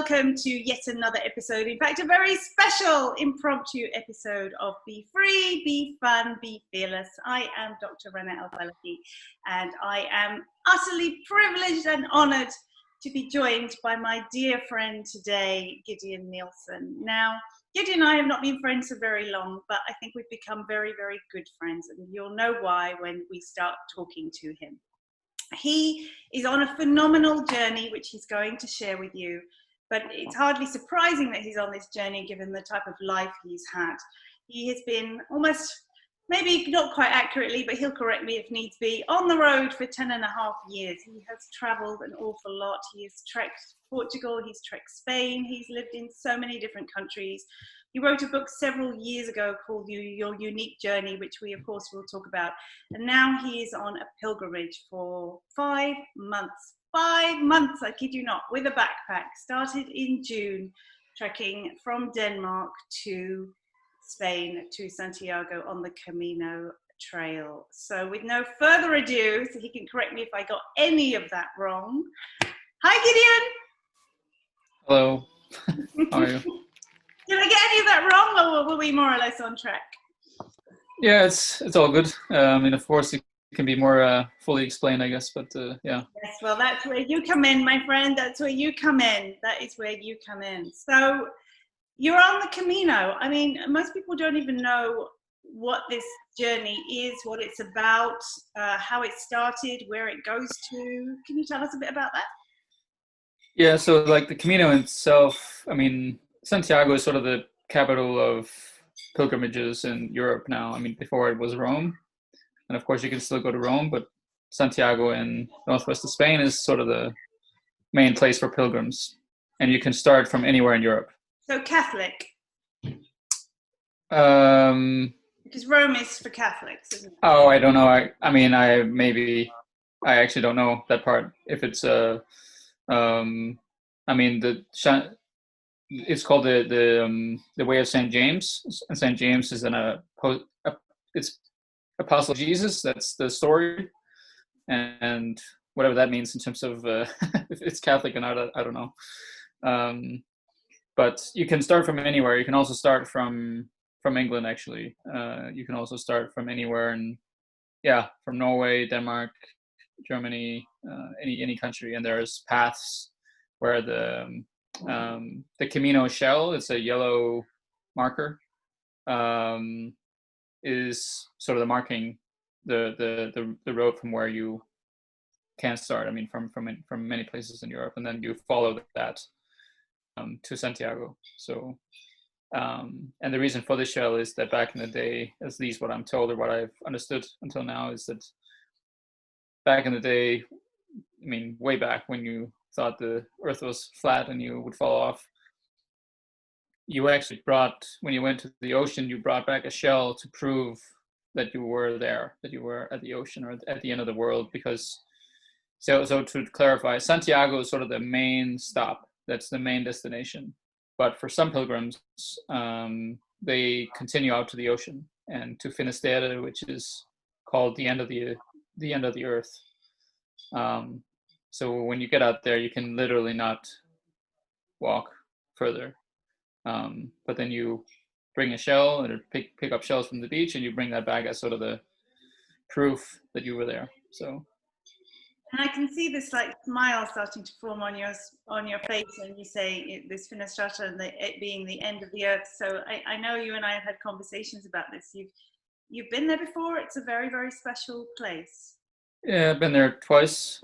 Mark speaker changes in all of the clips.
Speaker 1: welcome to yet another episode. In fact, a very special impromptu episode of Be Free, Be Fun, Be Fearless. I am Dr. Rana Al-Falaki, and I am utterly privileged and honoured to be joined by my dear friend today, Gideon Nielsen. Now, Gideon and I have not been friends for very long, but I think we've become very, very good friends, and you'll know why when we start talking to him. He is on a phenomenal journey, which he's going to share with you, but it's hardly surprising that he's on this journey given the type of life he's had. He has been almost, maybe not quite accurately, but he'll correct me if needs be, on the road for 10 and a half years. He has traveled an awful lot. He has trekked Portugal, he's trekked Spain, he's lived in so many different countries. He wrote a book several years ago called Your Unique Journey, which we, of course, will talk about. And now he is on a pilgrimage for 5 months. 5 months, I kid you not, with a backpack. Started in June, trekking from Denmark to Spain, to Santiago on the Camino Trail. So with no further ado, so he can correct me if I got any of that wrong. Hi, Gideon.
Speaker 2: Hello. How are you?
Speaker 1: Did I get any of that wrong, or were we more or less on track?
Speaker 2: Yeah, it's all good. I mean, of course, it can be more fully explained, I guess, but yeah.
Speaker 1: Yes, well, that's where you come in, my friend. That's where you come in. That is where you come in. So you're on the Camino. I mean, most people don't even know what this journey is, what it's about, how it started, where it goes to. Can you tell us a bit about that?
Speaker 2: Yeah, so like the Camino itself, I mean, Santiago is sort of the capital of pilgrimages in Europe now. I mean, before it was Rome. And of course, you can still go to Rome, but Santiago in northwest of Spain is sort of the main place for pilgrims. And you can start from anywhere in Europe.
Speaker 1: So Catholic?
Speaker 2: Because
Speaker 1: Rome is for Catholics, isn't it?
Speaker 2: Oh, I don't know. I actually don't know that part. If it's it's called the Way of Saint James, and Saint James is it's Apostle of Jesus. That's the story, and whatever that means in terms of if it's Catholic or not, I don't know. But you can start from anywhere. You can also start from England. Actually, you can also start from anywhere, and from Norway, Denmark, Germany, any country, and there's paths where the Camino shell, it's a yellow marker, is sort of the marking the road from where you can start. I mean, from many places in Europe, and then you follow that to Santiago. So, and the reason for the shell is that back in the day, at least what I'm told or what I've understood until now, is that back in the day, I mean, way back when you thought the earth was flat and you would fall off, you actually when you went to the ocean, you brought back a shell to prove that you were there, that you were at the ocean or at the end of the world. Because, so to clarify, Santiago is sort of the main stop. That's the main destination. But for some pilgrims, they continue out to the ocean and to Finisterre, which is called the end of the earth. So when you get out there, you can literally not walk further. But then you bring a shell and pick up shells from the beach, and you bring that back as sort of the proof that you were there. So.
Speaker 1: And I can see this like smile starting to form on your face when you say this Finisterre and it being the end of the earth. So I know you and I have had conversations about this. You've been there before. It's a very, very special place.
Speaker 2: Yeah, I've been there twice.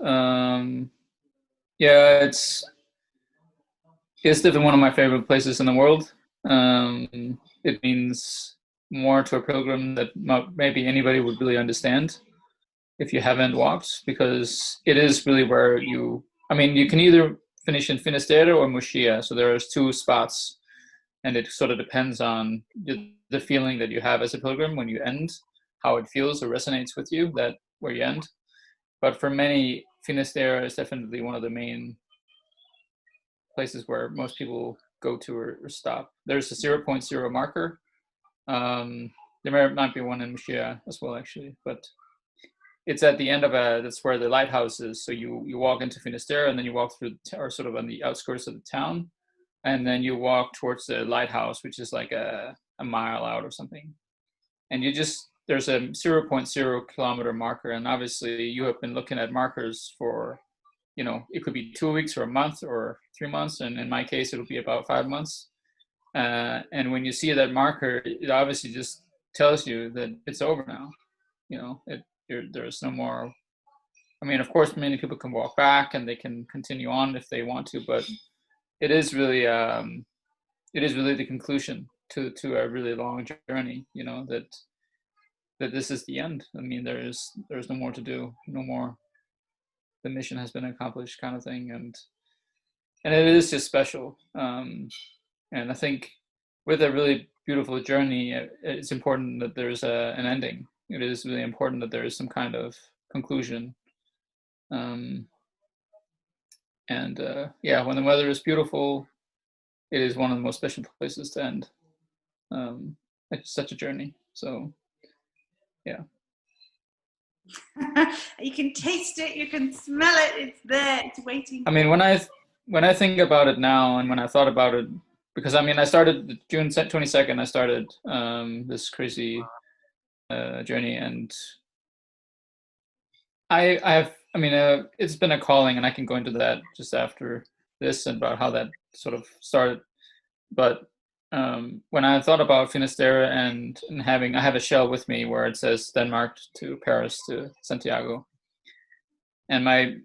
Speaker 2: It's definitely one of my favorite places in the world. It means more to a pilgrim that maybe anybody would really understand if you haven't walked, because it is really where you can either finish in Finisterre or Muxia. So there's two spots, and it sort of depends on the feeling that you have as a pilgrim when you end, how it feels or resonates with you, that where you end. But for many, Finisterre is definitely one of the main places where most people go to or stop. There's a 0.0 marker. There might be one in Muxia as well, actually, but it's at the end of that's where the lighthouse is. So you walk into Finisterre, and then you walk through, or sort of on the outskirts of the town, and then you walk towards the lighthouse, which is like a mile out or something. And there's a 0.0 kilometer marker. And obviously you have been looking at markers for, it could be 2 weeks or a month or 3 months. And in my case, it'll be about 5 months. And when you see that marker, it obviously just tells you that it's over now. There's no more. I mean, of course, many people can walk back and they can continue on if they want to, but it is really the conclusion to a really long journey. That this is the end. I mean, there's no more to do, no more. The mission has been accomplished, kind of thing, and it is just special. And I think with a really beautiful journey, it's important that there's an ending. It is really important that there is some kind of conclusion. And when the weather is beautiful, it is one of the most special places to end. It's such a journey. So, yeah.
Speaker 1: You can taste it, you can smell it, it's there, it's waiting.
Speaker 2: I mean, when I think about it now, and when I thought about it, because I mean, I started June 22nd, I started this crazy journey, and it's been a calling, and I can go into that just after this and about how that sort of started. But when I thought about Finisterre and I have a shell with me where it says Denmark to Paris to Santiago, and I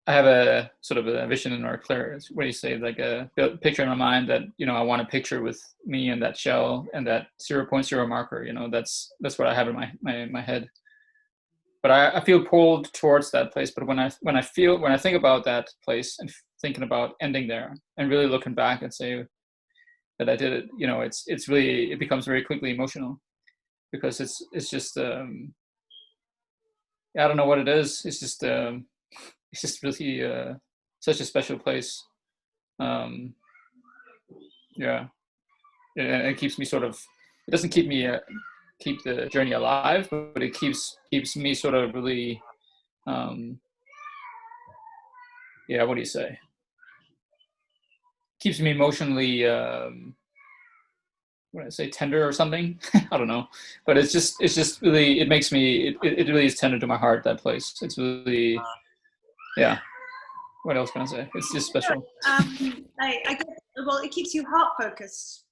Speaker 2: have a sort of a vision or what do you say, like a picture in my mind that I want a picture with me and that shell and that 0.0 marker. That's what I have in my head. But I feel pulled towards that place. But when I think about that place and thinking about ending there and really looking back and say that I did it, it's really, it becomes very quickly emotional, because it's just I don't know what it is. It's just really such a special place. It keeps me sort of. It doesn't keep me keep the journey alive, but it keeps me sort of really. What do you say? Keeps me emotionally. What did I say, tender or something? I don't know, but it's just really, it makes me, it really is tender to my heart, that place. It's really, yeah. What else can I say? It's just special.
Speaker 1: I guess, well, it keeps you heart focused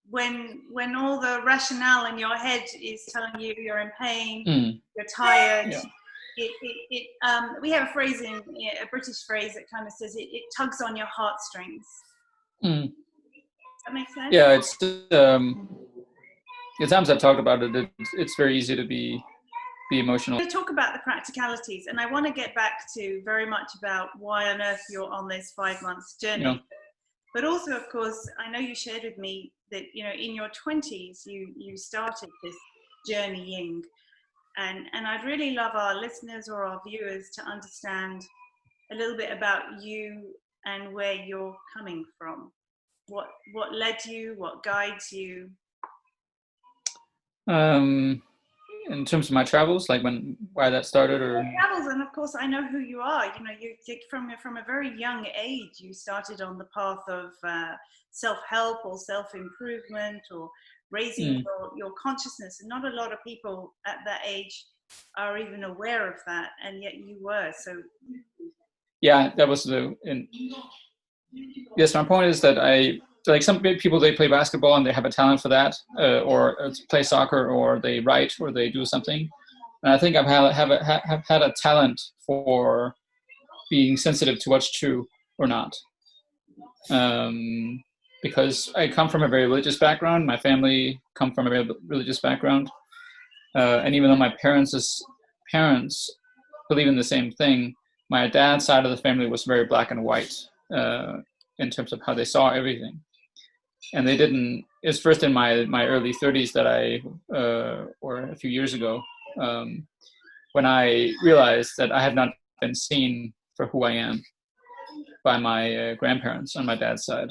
Speaker 1: when all the rationale in your head is telling you you're in pain, you're tired. Yeah. We have a phrase a British phrase that kind of says it tugs on your heartstrings. That makes sense?
Speaker 2: Yeah, it's the times I've talked about it, it's very easy to be emotional.
Speaker 1: I'm going to talk about the practicalities, and I want to get back to very much about why on earth you're on this 5 months journey. But also, of course, I know you shared with me that in your 20s you started this journeying, and I'd really love our listeners or our viewers to understand a little bit about you and where you're coming from. What led you? What guides you?
Speaker 2: In terms of my travels, like why that started, or
Speaker 1: travels, and of course I know who you are. You from a very young age you started on the path of self-help or self-improvement or raising your consciousness, and not a lot of people at that age are even aware of that, and yet you were. So
Speaker 2: yeah, that was yes, my point is that like some people, they play basketball and they have a talent for that, or play soccer, or they write, or they do something. And I think have had a talent for being sensitive to what's true or not. Because I come from a very religious background. My family come from a very religious background. And even though my parents believe in the same thing, my dad's side of the family was very black and white in terms of how they saw everything. And they didn't. It's first in my early 30s that or a few years ago, when I realized that I had not been seen for who I am by my grandparents on my dad's side,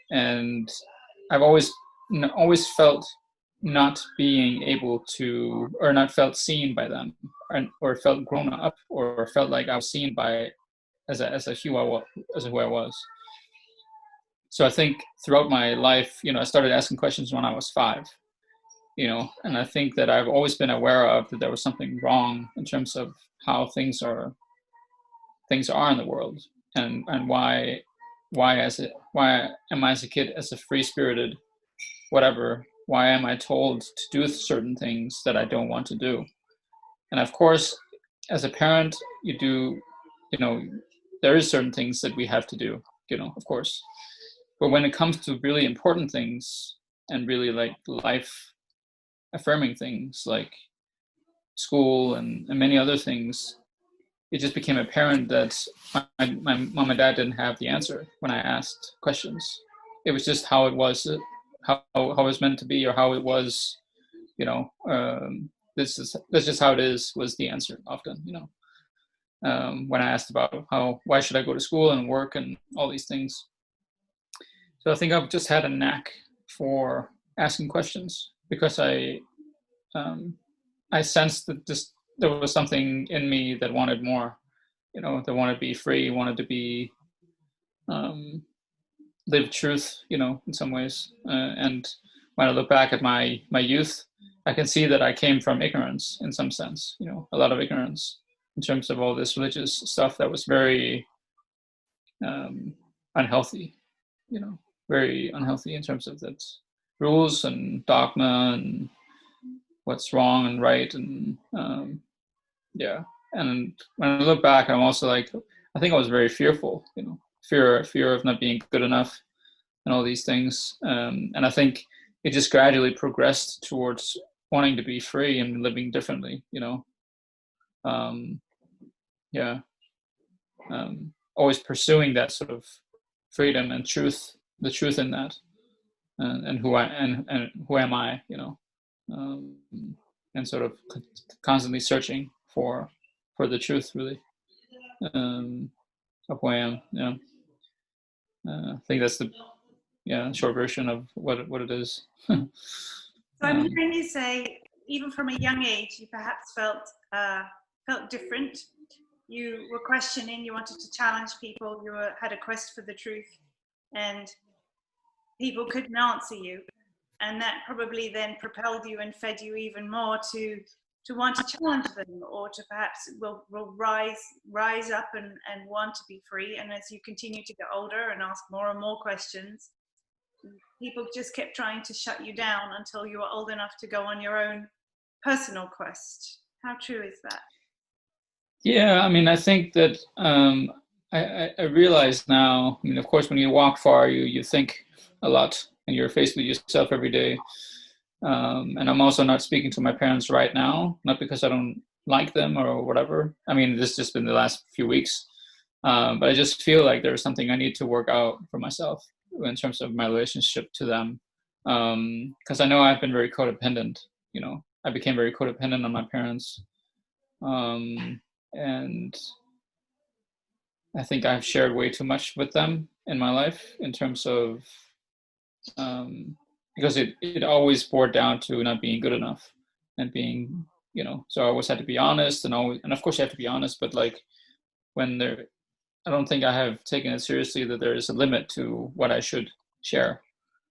Speaker 2: and I've always felt not being able to, or not felt seen by them, or felt grown up, or felt like I was seen by as who I was. So I think throughout my life, I started asking questions when I was 5, and I think that I've always been aware of that there was something wrong in terms of how things are in the world, and why am I as a kid, as a free-spirited whatever, why am I told to do certain things that I don't want to do? And of course, as a parent, there is certain things that we have to do, of course. But when it comes to really important things and really like life affirming things like school and many other things, it just became apparent that my mom and dad didn't have the answer when I asked questions. It was just how it was, how it was meant to be, or how it was, this is just how it is, was the answer often, when I asked about why should I go to school and work and all these things. So I think I've just had a knack for asking questions, because I sensed that there was something in me that wanted more, that wanted to be free, wanted to be live truth, in some ways. And when I look back at my youth, I can see that I came from ignorance in some sense, a lot of ignorance in terms of all this religious stuff that was very unhealthy, very unhealthy in terms of that rules and dogma and what's wrong and right. And and when I look back, I'm also like, I think I was very fearful, fear of not being good enough and all these things. And I think it just gradually progressed towards wanting to be free and living differently, always pursuing that sort of freedom and truth, the truth in that, and who am I, and sort of constantly searching for the truth, really, of who I am. I think that's the short version of what it is.
Speaker 1: So I'm hearing you say, even from a young age, you perhaps felt different. You were questioning. You wanted to challenge people. You had a quest for the truth, and people couldn't answer you, and that probably then propelled you and fed you even more to want to challenge them, or to perhaps will rise up and want to be free. And as you continue to get older and ask more and more questions, people just kept trying to shut you down until you were old enough to go on your own personal quest. How true is that?
Speaker 2: Yeah, I mean, I think that I realize now, I mean, of course, when you walk far, you think a lot, and you're faced with yourself every day. And I'm also not speaking to my parents right now, not because I don't like them or whatever. I mean, this has just been the last few weeks. But I just feel like there's something I need to work out for myself in terms of my relationship to them. Because I know I've been very codependent, I became very codependent on my parents. And I think I've shared way too much with them in my life in terms of, because it always boiled down to not being good enough and being, so I always had to be honest, and of course you have to be honest, but like I don't think I have taken it seriously that there is a limit to what I should share,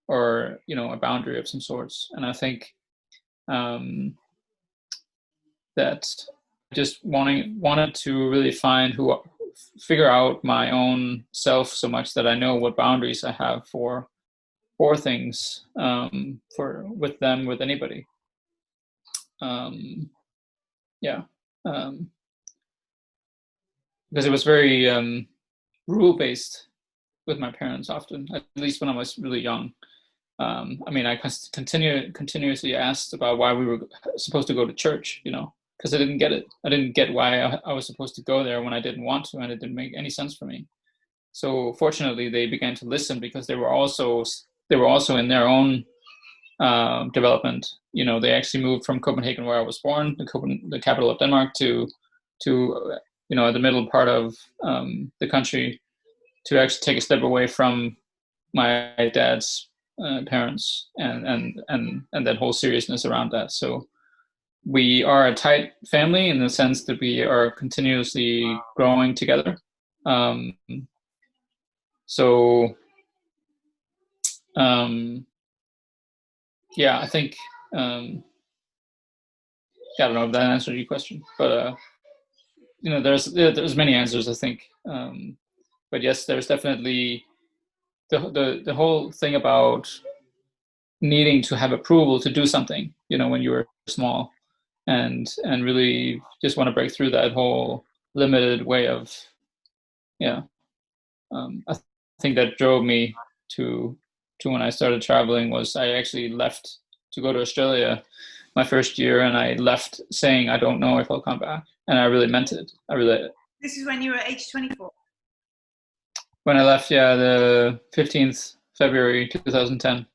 Speaker 2: or, a boundary of some sorts. And I think that just wanted to really figure out my own self so much that I know what boundaries I have for things, with them, with anybody. Because it was very rule based with my parents often, at least when I was really young. I mean, I continuously asked about why we were supposed to go to church, because I didn't get it. I didn't get why I was supposed to go there when I didn't want to, and it didn't make any sense for me. So fortunately, they began to listen, because they were also in their own development. They actually moved from Copenhagen, where I was born, the capital of Denmark, to the middle part of the country, to actually take a step away from my dad's parents and that whole seriousness around that. So we are a tight family in the sense that we are continuously growing together. So yeah, I think I don't know if that answered your question, but there's many answers, I think. But yes, there's definitely the whole thing about needing to have approval to do something, when you were small, and really just want to break through that whole limited way of, yeah. I think that drove me to when I started traveling was I actually left to go to Australia my first year, and I left saying I don't know if I'll come back, and I really meant it.
Speaker 1: This is when you were age 24.
Speaker 2: When I left, yeah, the 15th February 2010.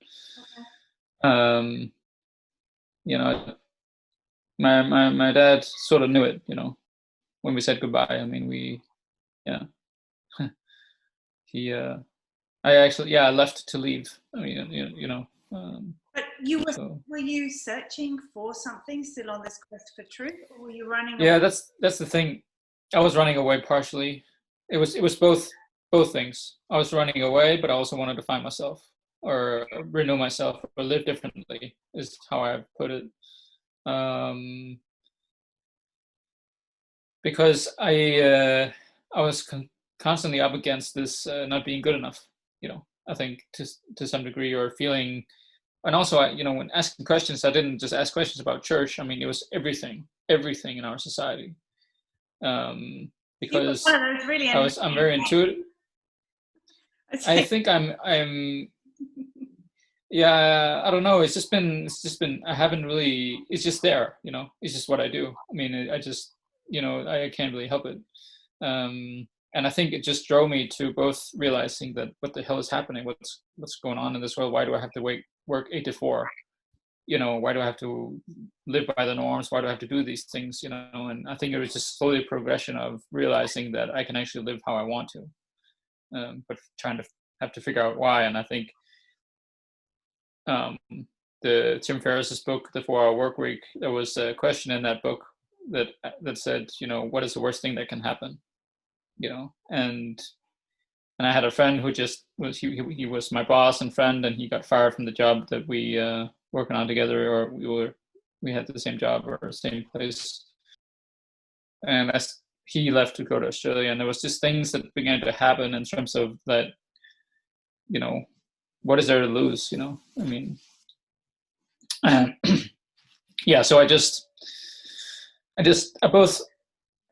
Speaker 2: Okay. My dad sort of knew it, when we said goodbye. I mean, yeah. I left to leave. I mean,
Speaker 1: But were you searching for something, still on this quest for truth, or were you running away?
Speaker 2: Yeah, that's the thing. I was running away partially. It was both things. I was running away, but I also wanted to find myself, or renew myself, or live differently, is how I put it. Because I was constantly up against this not being good enough. I think to some degree, or feeling. And also, when asking questions, I didn't just ask questions about church. I mean, it was everything in our society. Because
Speaker 1: really
Speaker 2: I'm very intuitive. I think I'm. Yeah, I don't know. It's just been. I haven't really. It's just there. It's just what I do. I mean, I just. I can't really help it. And I think it just drove me to both realizing that what the hell is happening, what's going on in this world. Why do I have to work 8 to 4? Why do I have to live by the norms? Why do I have to do these things? And I think it was just slowly progression of realizing that I can actually live how I want to, but trying to have to figure out why. And I think the Tim Ferriss's book, The 4-Hour Work Week, there was a question in that book that said, what is the worst thing that can happen? And I had a friend who just was, he was my boss and friend, and he got fired from the job that we working on together, or we had the same job or same place. And as he left to go to Australia, and there was just things that began to happen in terms of that, what is there to lose? I mean, yeah. So I both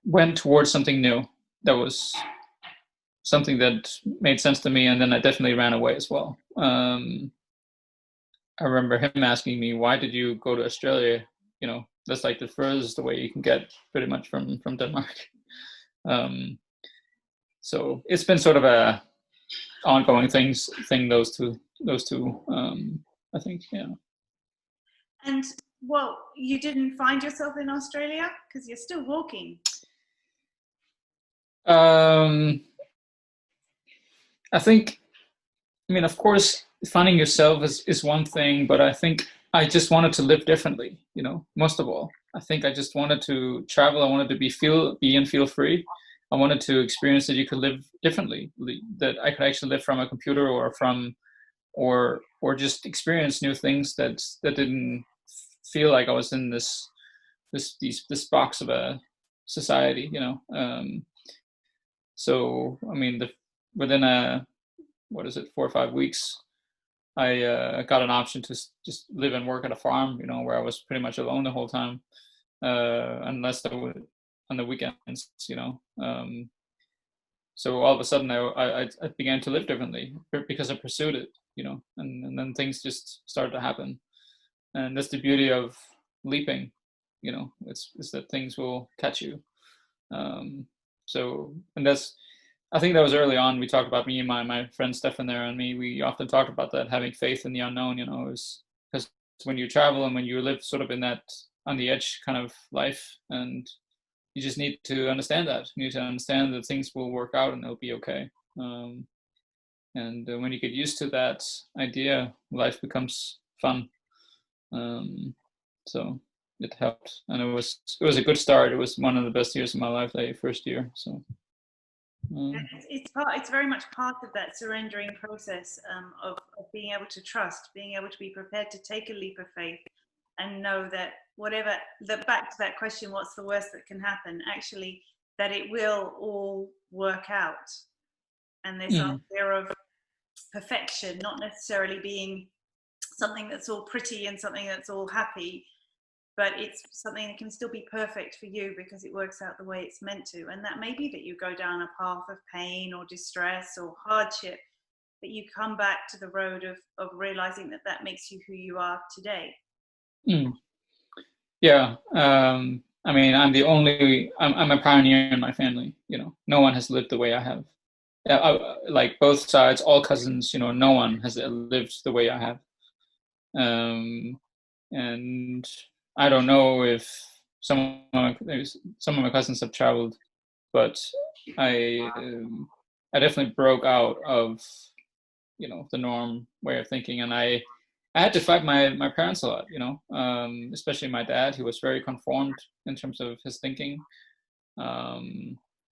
Speaker 2: went towards something new that was something that made sense to me, and then I definitely ran away as well. I remember him asking me, "Why did you go to Australia? That's like the furthest away you can get, pretty much from Denmark." So it's been sort of a ongoing thing. Those two. I think, yeah.
Speaker 1: And you didn't find yourself in Australia because you're still walking.
Speaker 2: I think, of course, finding yourself is one thing, but I think I just wanted to live differently, most of all. I think I just wanted to travel. I wanted to be and feel free. I wanted to experience that you could live differently, that I could actually live from a computer or just experience new things that didn't feel like I was in this box of a society, So, I mean, within 4 or 5 weeks, I got an option to just live and work at a farm, where I was pretty much alone the whole time, unless on the weekends, So all of a sudden, I began to live differently because I pursued it, and then things just started to happen. And that's the beauty of leaping, it's that things will catch you. So, and I think that was early on. We talked about, me and my friend Stefan there and me, we often talked about that, having faith in the unknown, is because when you travel and when you live sort of in that on the edge kind of life, and you just need to understand that. You need to understand that things will work out and it'll be okay. And when you get used to that idea, life becomes fun. So it helped, and it was a good start. It was one of the best years of my life, that first year. So
Speaker 1: It's very much part of that surrendering process, of being able to trust, being able to be prepared to take a leap of faith, and know that whatever, that back to that question, what's the worst that can happen? Actually, that it will all work out. And this idea of perfection not necessarily being something that's all pretty and something that's all happy, but it's something that can still be perfect for you because it works out the way it's meant to. And that may be that you go down a path of pain or distress or hardship, but you come back to the road of realizing that that makes you who you are today.
Speaker 2: Yeah. I mean, I'm a pioneer in my family, no one has lived the way I have. Like both sides, all cousins, no one has lived the way I have. And I don't know if some of my cousins have traveled, but I definitely broke out of, the norm way of thinking, and I had to fight my parents a lot, especially my dad. He was very conformed in terms of his thinking. I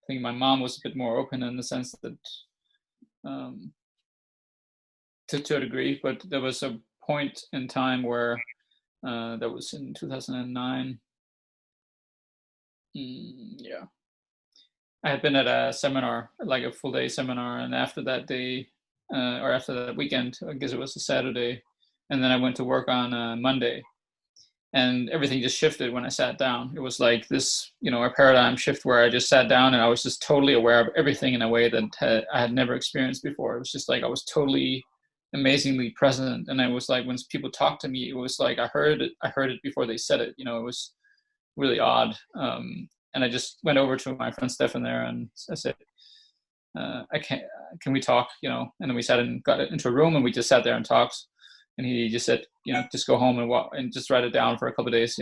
Speaker 2: think my mom was a bit more open in the sense that, to a degree, but there was a point in time where that was in 2009. Yeah, I had been at a seminar, like a full day seminar, and after that day, or after that weekend, I guess it was a Saturday, and then I went to work on a Monday, and everything just shifted when I sat down. It was like this, a paradigm shift where I just sat down and I was just totally aware of everything in a way that I had never experienced before. It was just like I was totally amazingly present, and I was like, when people talked to me, it was like I heard it before they said it. It was really odd. And I just went over to my friend Stefan there, and I said, can we talk? And then we sat and got into a room, and we just sat there and talked. And he just said, just go home and walk and just write it down for a couple of days,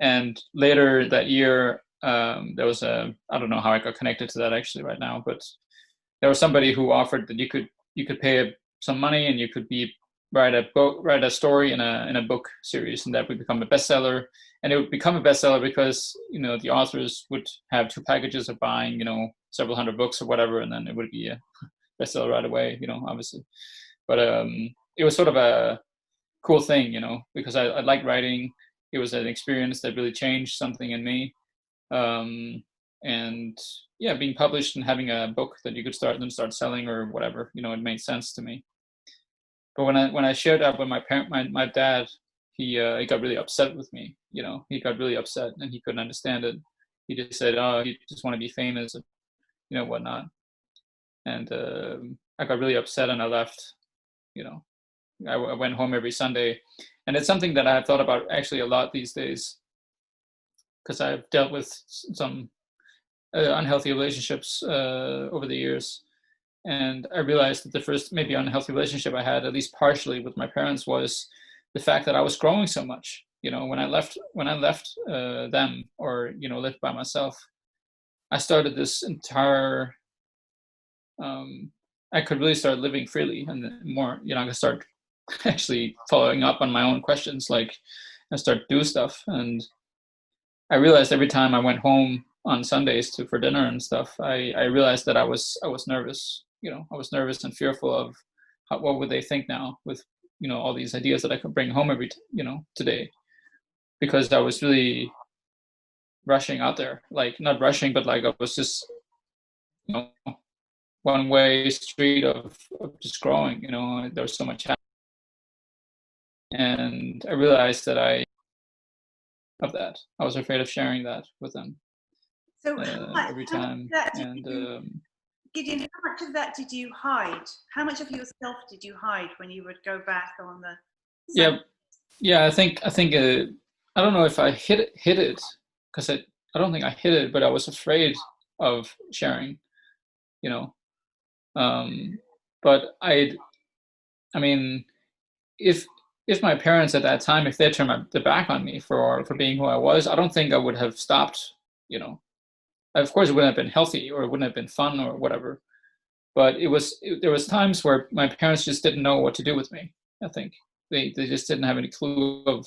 Speaker 2: And later that year, there was I don't know how I got connected to that actually right now, but there was somebody who offered that you could pay some money and you could write a story in a book series, and that would become a bestseller. And it would become a bestseller because, the authors would have 2 packages of buying, several hundred books or whatever, and then it would be a bestseller right away, obviously. But it was sort of a cool thing, because I like writing. It was an experience that really changed something in me. And yeah, being published and having a book that you could start selling or whatever, it made sense to me. But when I shared that with my dad, he got really upset with me. He got really upset and he couldn't understand it. He just said, "Oh, you just want to be famous, whatnot." And I got really upset and I left. I went home every Sunday, and it's something that I have thought about actually a lot these days, because I've dealt with some unhealthy relationships over the years. And I realized that the first maybe unhealthy relationship I had, at least partially with my parents, was the fact that I was growing so much. When I left them, or lived by myself, I started this entire. I could really start living freely, and more. I could start actually following up on my own questions, like I start do stuff. And I realized every time I went home on Sundays for dinner and stuff, I realized that I was nervous. I was nervous and fearful of what would they think now with all these ideas that I could bring home today, because I was really rushing out there, like not rushing, but like I was just one way street of just growing. There was so much happening, and I realized that I was afraid of sharing that with them.
Speaker 1: So
Speaker 2: every time. And
Speaker 1: Gideon, how much of that did you hide? How much of yourself did you hide when you would go back on the?
Speaker 2: Yeah. I think I don't know if I hid it, because I don't think I hid it, but I was afraid of sharing. But I mean, if my parents at that time, if they turned their back on me for being who I was, I don't think I would have stopped. Of course, it wouldn't have been healthy, or it wouldn't have been fun, or whatever. But there was times where my parents just didn't know what to do with me. I think they just didn't have any clue of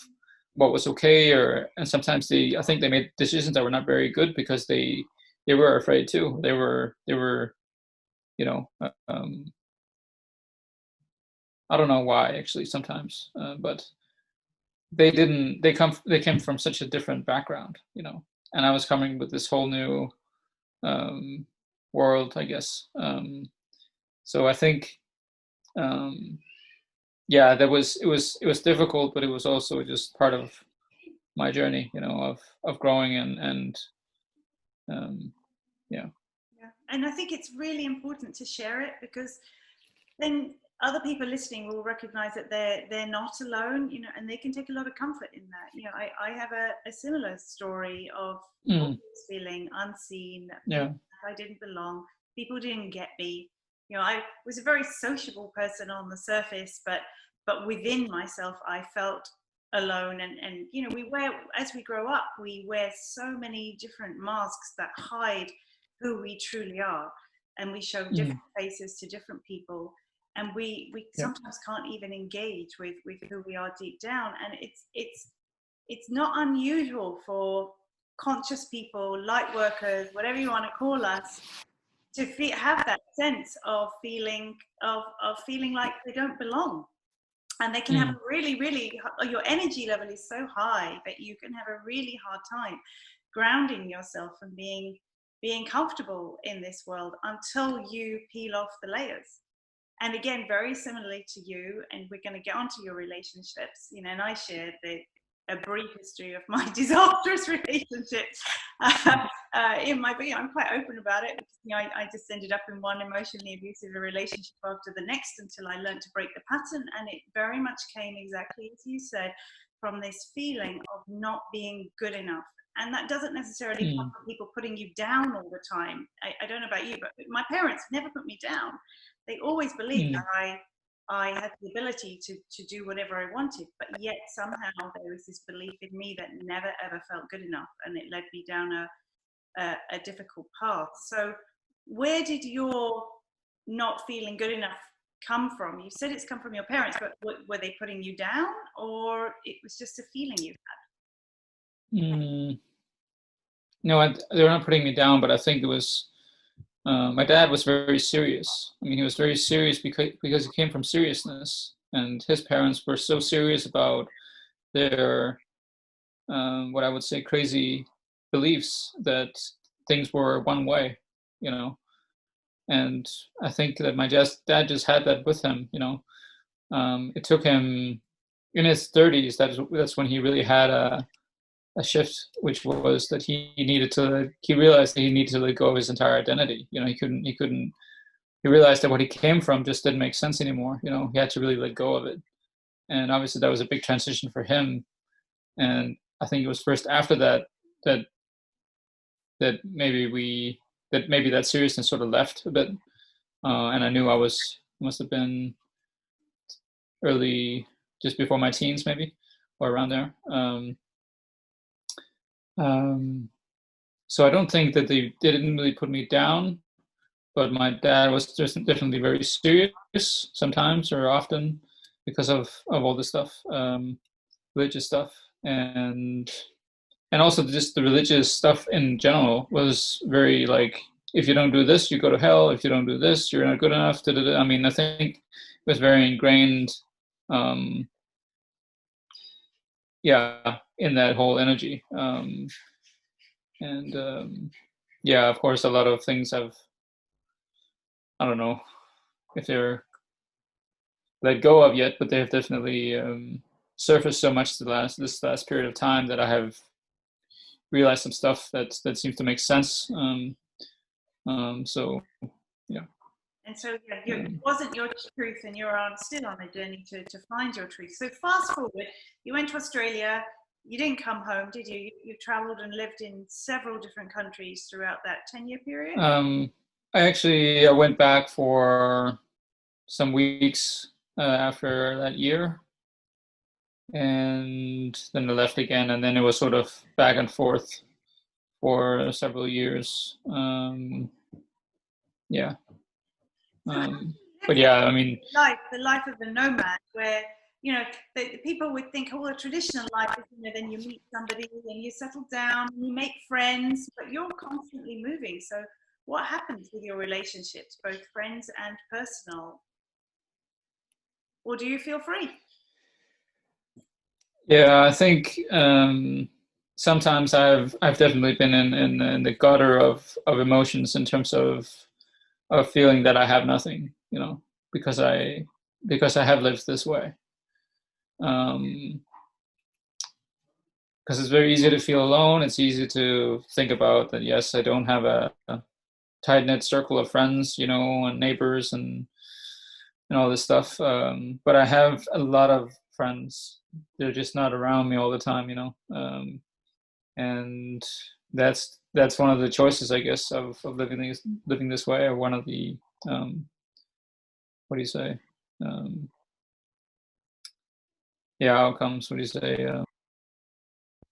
Speaker 2: what was okay, and sometimes I think they made decisions that were not very good, because they they were afraid too. They were, you know, I don't know why actually sometimes, but they didn't. They came from such a different background, you know, and I was coming with this whole new world, I guess. So I think, yeah, it was difficult, but it was also just part of my journey, you know, of growing and yeah.
Speaker 1: Yeah. And I think it's really important to share it, because then other people listening will recognize that they're not alone, you know, and they can take a lot of comfort in that. You know, I have a similar story of always feeling unseen,
Speaker 2: Yeah.
Speaker 1: I didn't belong, people didn't get me. You know, I was a very sociable person on the surface, but within myself I felt alone. And you know, we wear, as we grow up, we wear so many different masks that hide who we truly are, and we show different faces to different people, and we
Speaker 2: Yeah.
Speaker 1: sometimes can't even engage with who we are deep down. And it's not unusual for conscious people, light workers, whatever you want to call us, to have that sense of feeling feeling like they don't belong. And they can have a really, your energy level is so high that you can have a really hard time grounding yourself and being comfortable in this world until you peel off the layers. And again, very similarly to you, and we're going to get onto your relationships, you know, and I shared a brief history of my disastrous relationships in my video. I'm quite open about it, because, you know, I just ended up in one emotionally abusive relationship after the next until I learned to break the pattern. And it very much came, exactly as you said, from this feeling of not being good enough. And that doesn't necessarily come from people putting you down all the time. I don't know about you, but my parents never put me down. They always believed that I had the ability to do whatever I wanted, but yet somehow there was this belief in me that never ever felt good enough, and it led me down a difficult path. So where did your not feeling good enough come from? You said it's come from your parents, but were they putting you down, or it was just a feeling you had?
Speaker 2: No, they were not putting me down, but I think it was, my dad was very serious. I mean, he was very serious because he came from seriousness, and his parents were so serious about their, what I would say, crazy beliefs that things were one way, you know. And I think that my dad just had that with him, you know. It took him in his 30s. That's when he really had a shift, which was that he realized that he needed to let go of his entire identity. You know, he realized that what he came from just didn't make sense anymore. You know, he had to really let go of it. And obviously that was a big transition for him. And I think it was first after that that maybe that seriousness sort of left a bit. And I knew must have been early, just before my teens maybe, or around there. So I don't think that they didn't really put me down, but my dad was just definitely very serious sometimes, or often, because of all this stuff, religious stuff, and also just the religious stuff in general was very like, if you don't do this, you go to hell. If you don't do this, you're not good enough. I mean, I think it was very ingrained, yeah, in that whole energy. Yeah, of course, a lot of things have, I don't know if they're let go of yet, but they have definitely surfaced so much this last period of time that I have realized some stuff that seems to make sense. So yeah.
Speaker 1: And so it wasn't your truth, and you're still on a journey to find your truth. So fast forward, you went to Australia. You didn't come home, did you? You traveled and lived in several different countries throughout that 10-year period?
Speaker 2: I went back for some weeks after that year, and then I left again, and then it was sort of back and forth for several years. Yeah. But yeah, I mean,
Speaker 1: the life of a nomad, where you know, the people would think, oh, well, a traditional life is, you know, then you meet somebody and you settle down and you make friends, but you're constantly moving. So what happens with your relationships, both friends and personal? Or do you feel free?
Speaker 2: Yeah, I think sometimes I've definitely been in the gutter of emotions in terms of feeling that I have nothing, you know, because I have lived this way. Because it's very easy to feel alone. It's easy to think about that. Yes, I don't have a tight knit circle of friends, you know, and neighbors and all this stuff. But I have a lot of friends. They're just not around me all the time, you know. And that's one of the choices, I guess, of living this way, or one of the what do you say? Um, yeah, outcomes. What do you say?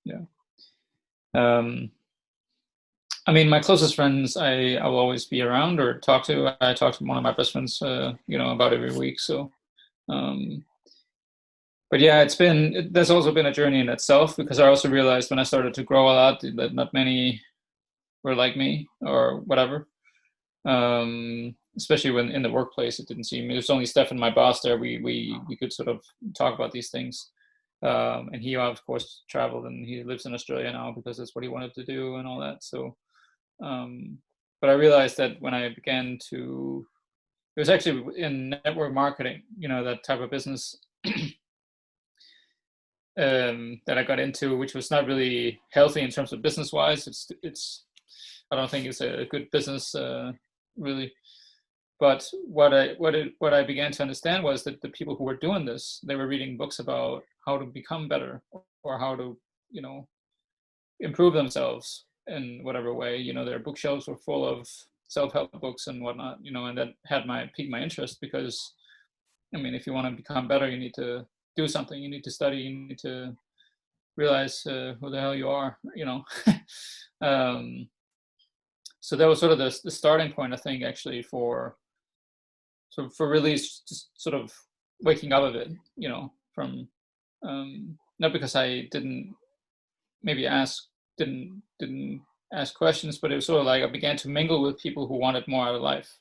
Speaker 2: Yeah. Um, I mean, my closest friends, I will always be around or talk to. I talk to one of my best friends, you know, about every week. So, um, but yeah, there's also been a journey in itself, because I also realized when I started to grow a lot that not many were like me or whatever. Especially when in the workplace, it didn't seem. There's only Stefan, my boss, there. We could sort of talk about these things. And he, of course, traveled, and he lives in Australia now because that's what he wanted to do and all that. So. But I realized that when I began to, it was actually in network marketing, you know, that type of business that I got into, which was not really healthy in terms of business wise. I don't think it's a good business really. But what I began to understand was that the people who were doing this, they were reading books about how to become better, or how to, you know, improve themselves in whatever way. You know, their bookshelves were full of self-help books and whatnot, you know, and that had piqued my interest, because I mean, if you want to become better, you need to do something. You need to study. You need to realize who the hell you are, you know. um, so that was sort of the starting point, I think, actually, for really just sort of waking up of it, you know, from not because I didn't ask questions, but it was sort of like I began to mingle with people who wanted more out of life.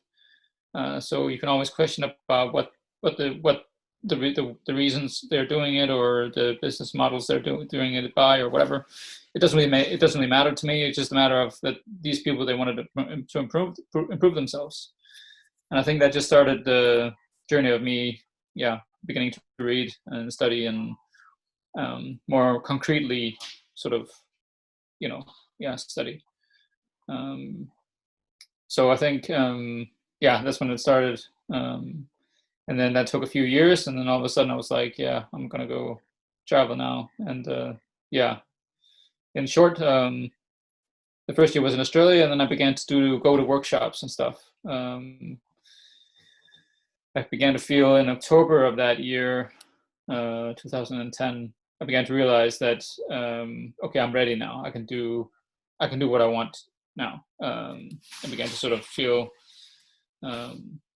Speaker 2: So you can always question about the reasons they're doing it, or the business models they're doing it by, or whatever. It doesn't really matter to me. It's just a matter of that these people, they wanted to improve themselves, and I think that just started the journey of me, yeah, beginning to read and study, and more concretely, sort of, you know, yeah, study. So I think, yeah, that's when it started. And then that took a few years, and then all of a sudden I was like, yeah, I'm gonna go travel now. And yeah, in short, the first year was in Australia, and then I began to go to workshops and stuff. I began to feel in October of that year, 2010, I began to realize that, okay, I'm ready now. I can do what I want now. I began to sort of feel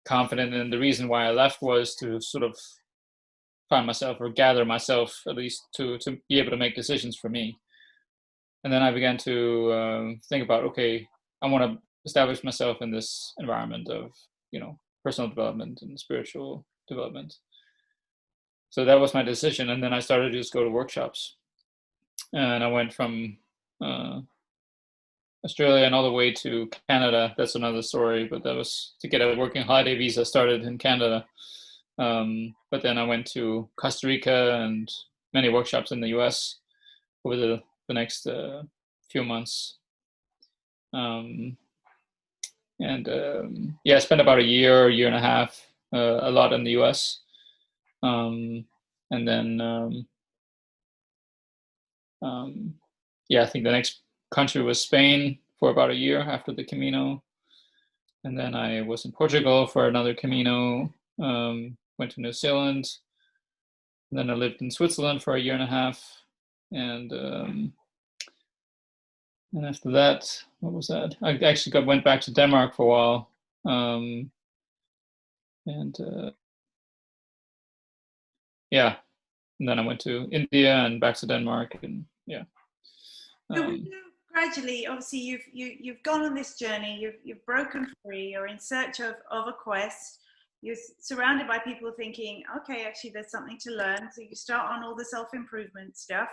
Speaker 2: confident, and the reason why I left was to sort of find myself, or gather myself, at least to be able to make decisions for me. And then I began to think about, okay, I want to establish myself in this environment of, you know, personal development and spiritual development. So that was my decision, and then I started to just go to workshops, and I went from Australia and all the way to Canada. That's another story, but that was to get a working holiday visa. Started in Canada, but then I went to Costa Rica and many workshops in the U.S. over the next few months. And yeah, I spent about a year and a half, a lot in the U.S. And then yeah, I think the next country was Spain for about a year after the Camino, and then I was in Portugal for another Camino. Went to New Zealand, and then I lived in Switzerland for a year and a half, and after that, what was that? I actually went back to Denmark for a while, and yeah, and then I went to India and back to Denmark, and yeah.
Speaker 1: So we do gradually, obviously, you've gone on this journey. You've broken free. You're in search of a quest. You're surrounded by people thinking, okay, actually, there's something to learn. So you start on all the self-improvement stuff,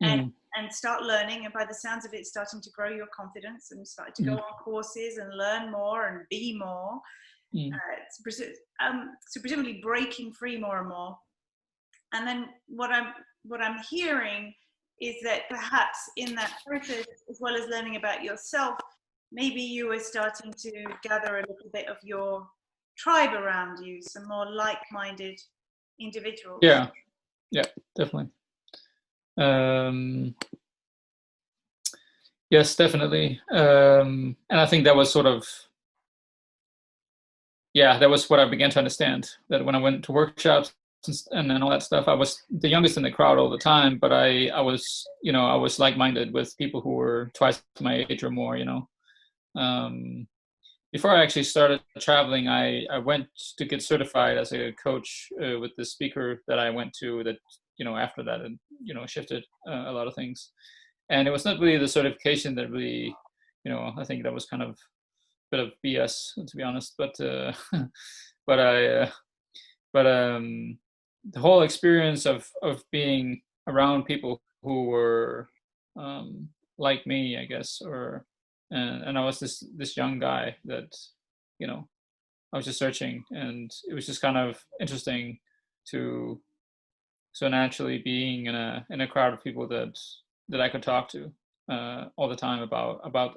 Speaker 1: and start learning. And by the sounds of it, starting to grow your confidence and starting to go on courses and learn more and be more. So presumably breaking free more and more. And then what I'm hearing is that perhaps in that process, as well as learning about yourself, maybe you were starting to gather a little bit of your tribe around you, some more like-minded individuals.
Speaker 2: Yeah, definitely. Yes, definitely. And I think that was sort of, that was what I began to understand, that when I went to workshops and all that stuff, I was the youngest in the crowd all the time, but I was, I was like-minded with people who were twice my age or more, Before I actually started traveling, I went to get certified as a coach with the speaker that I went to that, after that, it, shifted a lot of things. And it was not really the certification that really, I think that was kind of a bit of BS, to be honest, but the whole experience of being around people who were like me, I guess, and I was this young guy that, I was just searching, and it was just kind of interesting to so naturally being in a crowd of people that I could talk to all the time about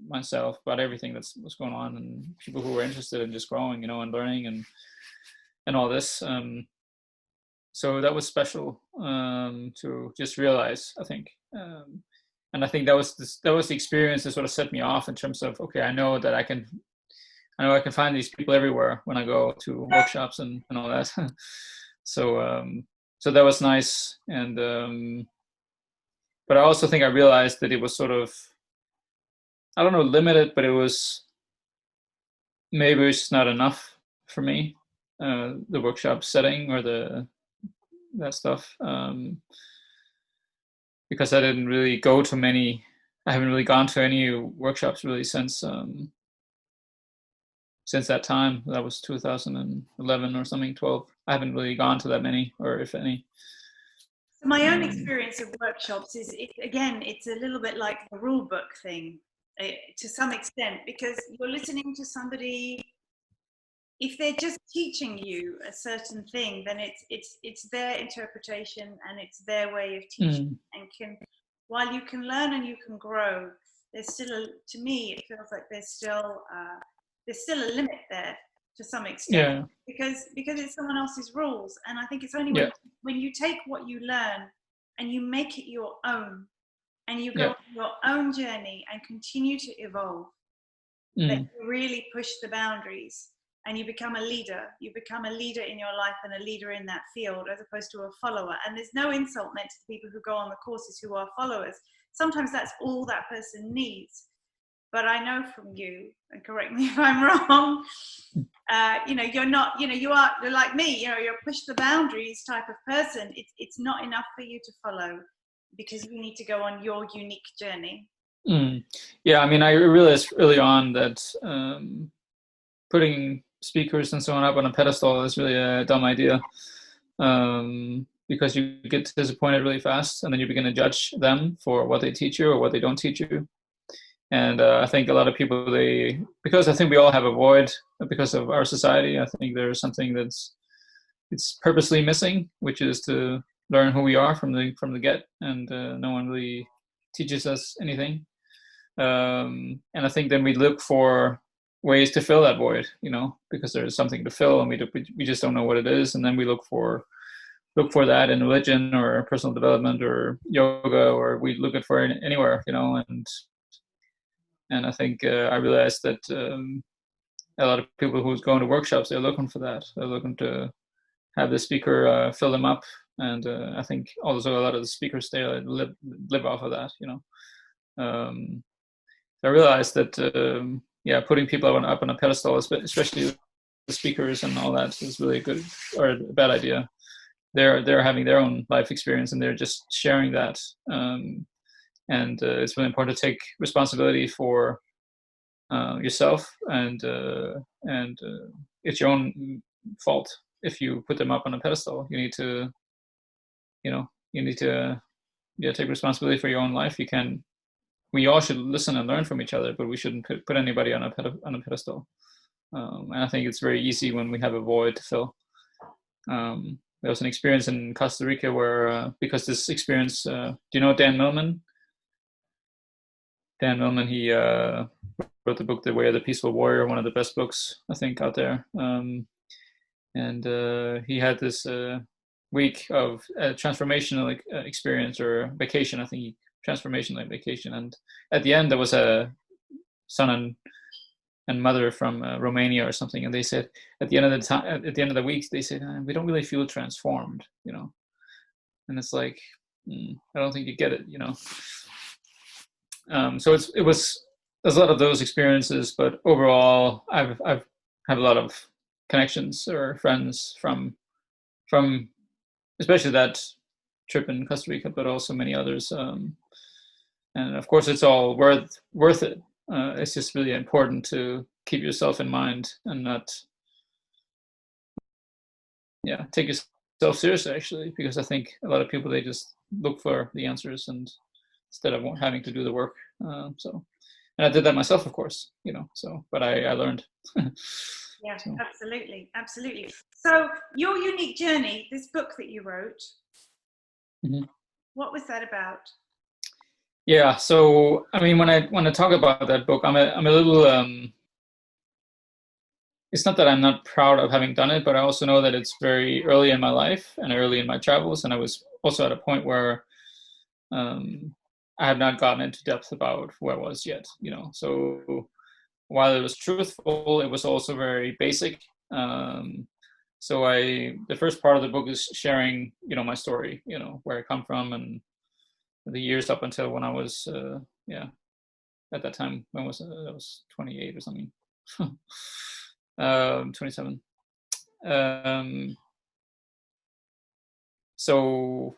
Speaker 2: myself, about everything that's what's going on, and people who were interested in just growing, and learning and all this. So that was special to just realize, I think. And I think that was the experience that sort of set me off in terms of, okay, I know I can find these people everywhere when I go to workshops and all that. So that was nice. And but I also think I realized that it was sort of, I don't know, limited, but it was maybe it's just not enough for me, the workshop setting or that stuff. Because I didn't really go to many. I haven't really gone to any workshops really since that time. That was 2011 or something, 12. I haven't really gone to that many, or if any.
Speaker 1: So my own experience of workshops is, it's a little bit like the rule book thing, to some extent, because you're listening to somebody. If they're just teaching you a certain thing, then it's their interpretation and it's their way of teaching. And while you can learn and you can grow, there's still to me, it feels like there's still a limit there to some extent, because it's someone else's rules. And I think it's only when you take what you learn and you make it your own, and you go on your own journey and continue to evolve, that you really push the boundaries. And you become a leader. You become a leader in your life and a leader in that field, as opposed to a follower. And there's no insult meant to the people who go on the courses who are followers. Sometimes that's all that person needs. But I know from you, and correct me if I'm wrong, you're not, you're like me, you're a push the boundaries type of person. It's not enough for you to follow, because you need to go on your unique journey.
Speaker 2: Yeah, I mean, I realized early on that putting speakers and so on up on a pedestal is really a dumb idea, because you get disappointed really fast, and then you begin to judge them for what they teach you or what they don't teach you. And I think a lot of people, because I think we all have a void because of our society. I think there's something it's purposely missing, which is to learn who we are from the get, and no one really teaches us anything. And I think then we look for ways to fill that void, because there's something to fill, and we just don't know what it is, and then we look for that in religion or personal development or yoga, or we look for it anywhere, and I think I realized that a lot of people who's going to workshops, they're looking for that. They're looking to have the speaker fill them up, and I think also a lot of the speakers there live off of that, I realized that putting people up on a pedestal, especially the speakers and all that, is really a bad idea. they're having their own life experience and they're just sharing that. And it's really important to take responsibility for yourself, and it's your own fault if you put them up on a pedestal. You need to, take responsibility for your own life. We all should listen and learn from each other, but we shouldn't put anybody on a pedestal. And I think it's very easy when we have a void to fill. There was an experience in Costa Rica where, because this experience, do you know Dan Millman? Dan Millman, he wrote the book The Way of the Peaceful Warrior, one of the best books I think out there. And he had this week of transformational experience or vacation. I think transformational vacation. And at the end, there was a son and mother from Romania or something, and they said at the end of the week, they said, we don't really feel transformed, And it's like, I don't think you get it, So there's a lot of those experiences, but overall, I've have a lot of connections or friends from especially that trip in Costa Rica, but also many others. And of course, it's all worth it. It's just really important to keep yourself in mind and not, take yourself seriously, actually, because I think a lot of people, they just look for the answers and instead of having to do the work. And I did that myself, of course, but I learned.
Speaker 1: Yeah, so. Absolutely. So your unique journey, this book that you wrote, mm-hmm. What was that about?
Speaker 2: Yeah, so I mean, when I talk about that book, I'm a little. It's not that I'm not proud of having done it, but I also know that it's very early in my life and early in my travels, and I was also at a point where I had not gotten into depth about who I was yet. So while it was truthful, it was also very basic. So the first part of the book is sharing, my story, where I come from and the years up until when I was, at that time, when was I was 28 or something, 27. So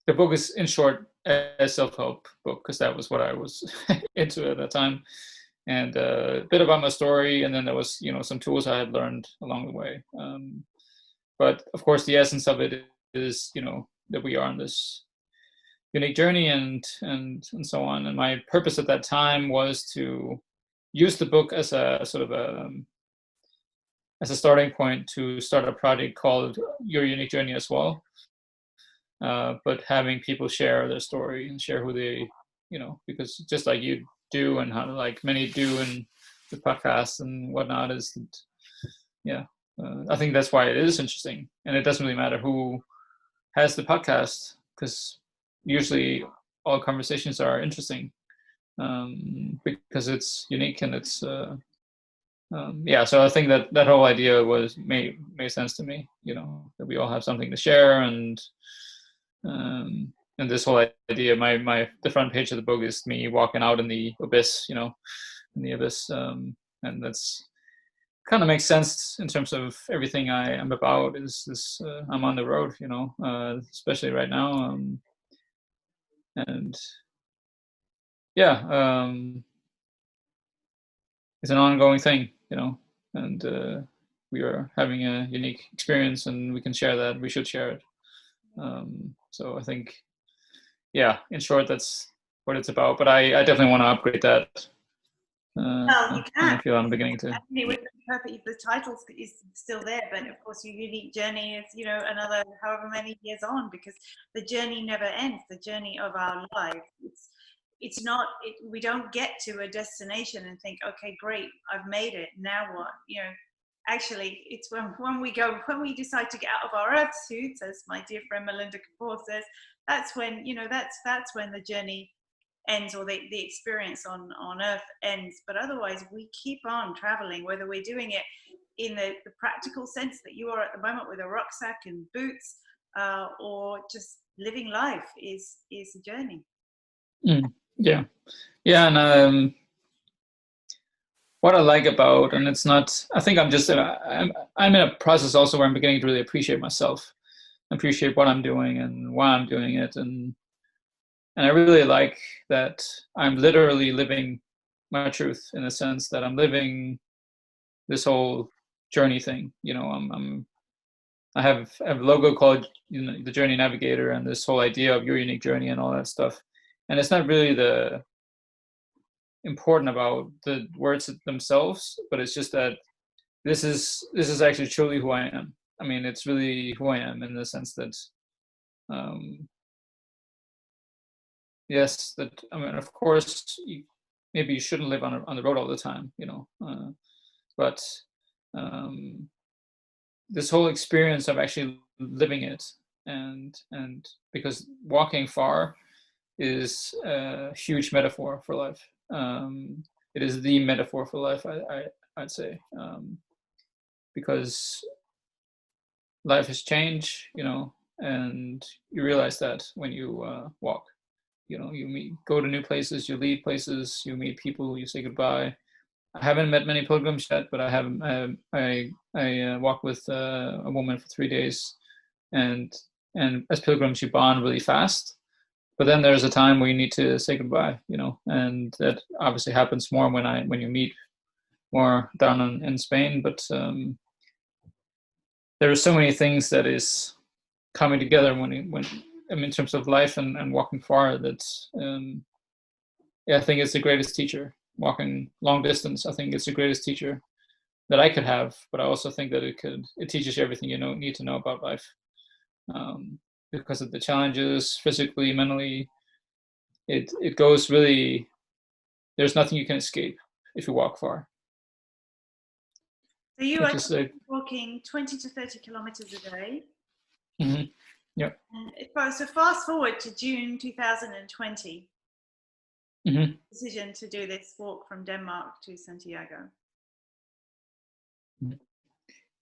Speaker 2: the book is, in short, a self-help book, because that was what I was into at that time. And a bit about my story, and then there was, some tools I had learned along the way. But of course, the essence of it is, that we are on this unique journey and so on. And my purpose at that time was to use the book as a sort of as a starting point to start a project called Your Unique Journey as well. But having people share their story and share who they, because just like you do and how like many do in the podcast and whatnot is that, I think that's why it is interesting. And it doesn't really matter who has the podcast, because usually all conversations are interesting, because it's unique and it's so I think that whole idea made sense to me, that we all have something to share. And this whole idea, the front page of the book is me walking out in the abyss, and that's kind of makes sense in terms of everything I am about. Is this I'm on the road, especially right now, and it's an ongoing thing, and we are having a unique experience, and we can share that. We should share it. So I think, in short, that's what it's about. But I definitely want to upgrade that.
Speaker 1: Well, you can.
Speaker 2: I feel I'm beginning to.
Speaker 1: It would be perfect if the title is still there, but of course, your unique journey is, another however many years on, because the journey never ends. The journey of our life. It's not. We don't get to a destination and think, okay, great, I've made it. Now what? Actually, it's when we decide to get out of our earth suits, as my dear friend Melinda Kapoor says, that's when, that's when the journey ends, or the experience on earth ends. But otherwise, we keep on traveling, whether we're doing it in the practical sense that you are at the moment with a rucksack and boots, or just living life is a journey.
Speaker 2: And what I like about, and it's not, I think I'm in a process also where I'm beginning to really appreciate myself. appreciate what I'm doing and why I'm doing it, and I really like that I'm literally living my truth, in the sense that I'm living this whole journey thing. I have a logo called, the Journey Navigator, and this whole idea of your unique journey and all that stuff. And it's not really the important about the words themselves, but it's just that this is actually truly who I am. I mean, it's really who I am, in the sense that, yes, that, I mean, of course, maybe you shouldn't live on the road all the time, but this whole experience of actually living it, and because walking far is a huge metaphor for life. It is the metaphor for life, I'd say, because life has changed, and you realize that when you walk. You go to new places, you leave places, you meet people, you say goodbye. I haven't met many pilgrims yet, but I have. I walked with a woman for 3 days, and as pilgrims you bond really fast. But then there's a time where you need to say goodbye, and that obviously happens more when you meet more down in Spain. But there are so many things that is coming together when I mean, in terms of life and walking far. That I think it's the greatest teacher. Walking long distance, I think it's the greatest teacher that I could have. But I also think that it teaches you everything you need to know about life, because of the challenges, physically, mentally. It goes really. There's nothing you can escape if you walk far.
Speaker 1: So you are walking 20 to 30 kilometers a day.
Speaker 2: Mm-hmm. Yep.
Speaker 1: So fast forward to June 2020.
Speaker 2: Mm-hmm.
Speaker 1: Decision to do this walk from Denmark to Santiago.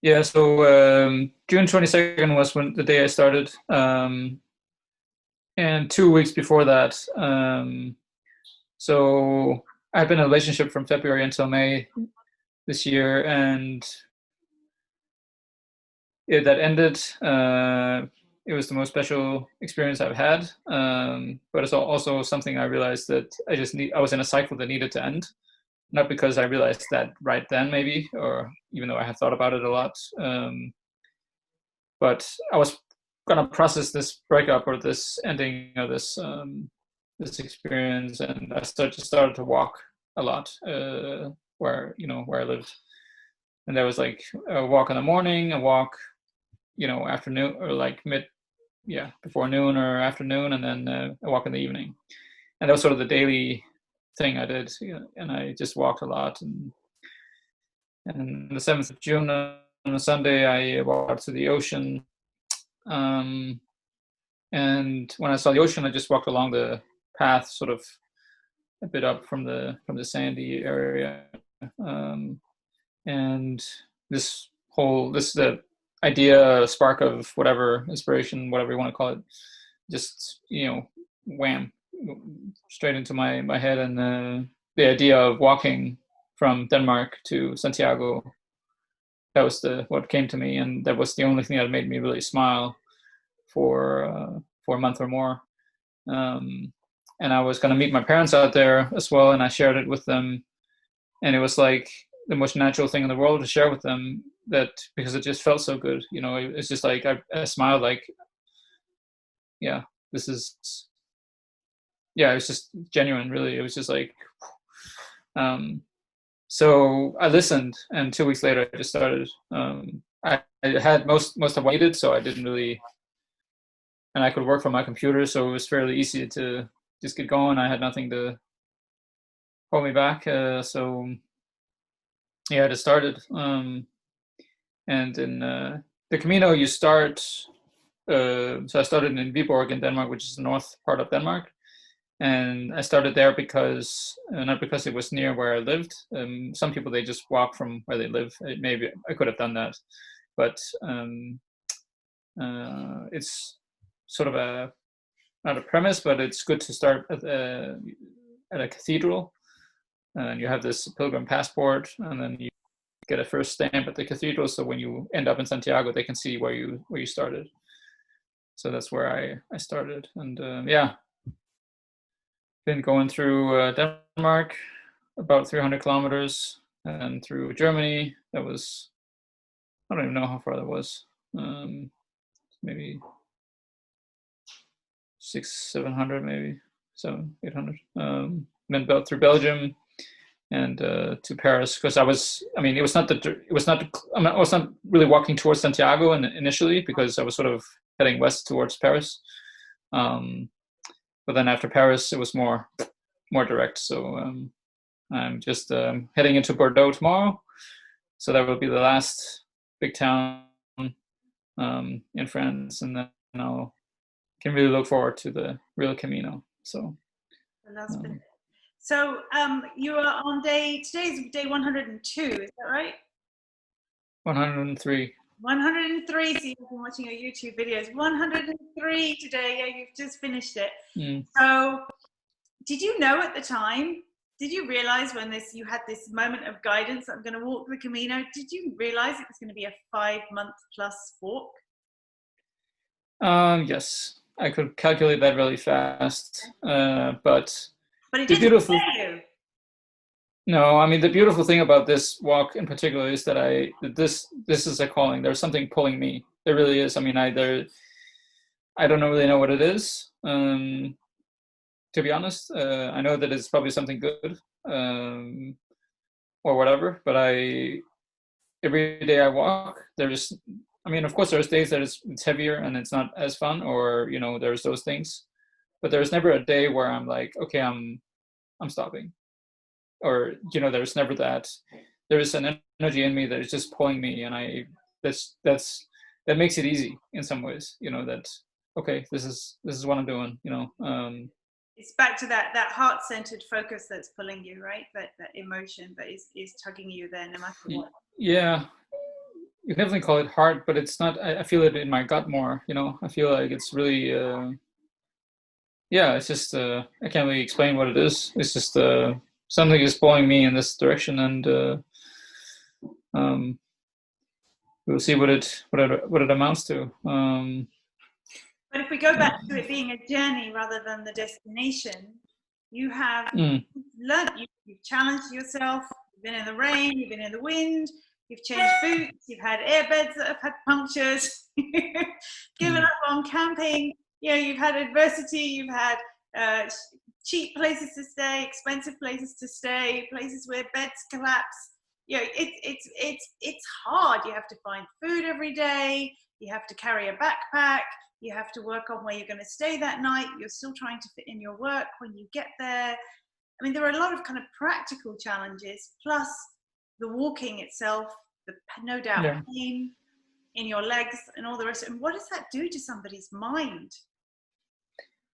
Speaker 2: Yeah, so June 22nd was when the day I started, and 2 weeks before that. So I've been in a relationship from February until May this year, and that ended. It was the most special experience I've had, but it's also something I realized that I was in a cycle that needed to end. Not because I realized that right then, maybe, or even though I had thought about it a lot, but I was gonna process this breakup or this ending of this experience, and I started to walk a lot, where I lived, and there was like a walk in the morning, a walk, afternoon, or like before noon or afternoon, and then a walk in the evening, and that was sort of the daily thing I did, and I just walked a lot. And the 7th of June, on a Sunday, I walked out to the ocean, and when I saw the ocean, I just walked along the path, sort of a bit up from the sandy area, and this the idea, spark of whatever, inspiration, whatever you want to call it, just wham, straight into my head, and the idea of walking from Denmark to Santiago, that was what came to me, and that was the only thing that made me really smile for a month or more. And I was going to meet my parents out there as well, and I shared it with them, and it was like the most natural thing in the world to share with them, that because it just felt so good. It's just like I smiled, like, yeah, this is, yeah, it was just genuine, really. It was just like, so I listened, and 2 weeks later I just started. I had most of what I needed, so I didn't really, and I could work from my computer, so it was fairly easy to just get going. I had nothing to hold me back, so yeah, I just started. And in the Camino, you start. So I started in Viborg in Denmark, which is the north part of Denmark, and I started there because not because it was near where I lived. Some people, they just walk from where they live. Maybe I could have done that, but it's sort of not a premise, but it's good to start at a cathedral, and you have this pilgrim passport, and then you get a first stamp at the cathedral. So when you end up in Santiago, they can see where you started. So that's where I started, and yeah, been going through Denmark, about 300 kilometers, and through Germany. That was, I don't even know how far that was. Maybe 600-700, maybe 700-800. Then through Belgium and to Paris, because I mean, I was not really walking towards Santiago initially, because I was sort of heading west towards Paris. But then after Paris, it was more direct. So I'm just heading into Bordeaux tomorrow. So that will be the last big town in France, and then I'll can really look forward to the real Camino. So
Speaker 1: the last bit. So you are on today's day 102, is that right?
Speaker 2: 103.
Speaker 1: 103, so you've been watching your YouTube videos. 103 today, yeah, you've just finished it. So did you know at the time, did you realize when you had this moment of guidance, I'm going to walk the Camino, did you realize it was going to be a 5-month plus walk?
Speaker 2: Yes, I could calculate that really fast, but
Speaker 1: it didn't scare you.
Speaker 2: No, I mean, the beautiful thing about this walk in particular is that this is a calling. There's something pulling me. There really is. I mean, I don't really know what it is. To be honest, I know that it's probably something good, or whatever. But every day I walk, I mean, of course, there's days that it's heavier and it's not as fun, or there's those things. But there's never a day where I'm like, okay, I'm stopping. Or there's never that. There is an energy in me that is just pulling me, and that makes it easy in some ways. That okay, this is what I'm doing.
Speaker 1: It's back to that heart-centered focus that's pulling you, right? That emotion that is tugging you there, no matter what.
Speaker 2: Yeah, you can definitely call it heart, but it's not. I feel it in my gut more. I feel like it's really. Yeah, it's just. I can't really explain what it is. It's just. Something is pulling me in this direction, and we'll see what it amounts to.
Speaker 1: But if we go back to it being a journey rather than the destination, you have learned, you've challenged yourself. You've been in the rain, you've been in the wind, you've changed boots, you've had airbeds that have had punctures, given up on camping. You've had adversity, you've had cheap places to stay, expensive places to stay, places where beds collapse. It's hard. You have to find food every day. You have to carry a backpack. You have to work on where you're going to stay that night. You're still trying to fit in your work when you get there. I mean, there are a lot of kind of practical challenges, plus the walking itself, the no doubt pain in your legs and all the rest. And what does that do to somebody's mind?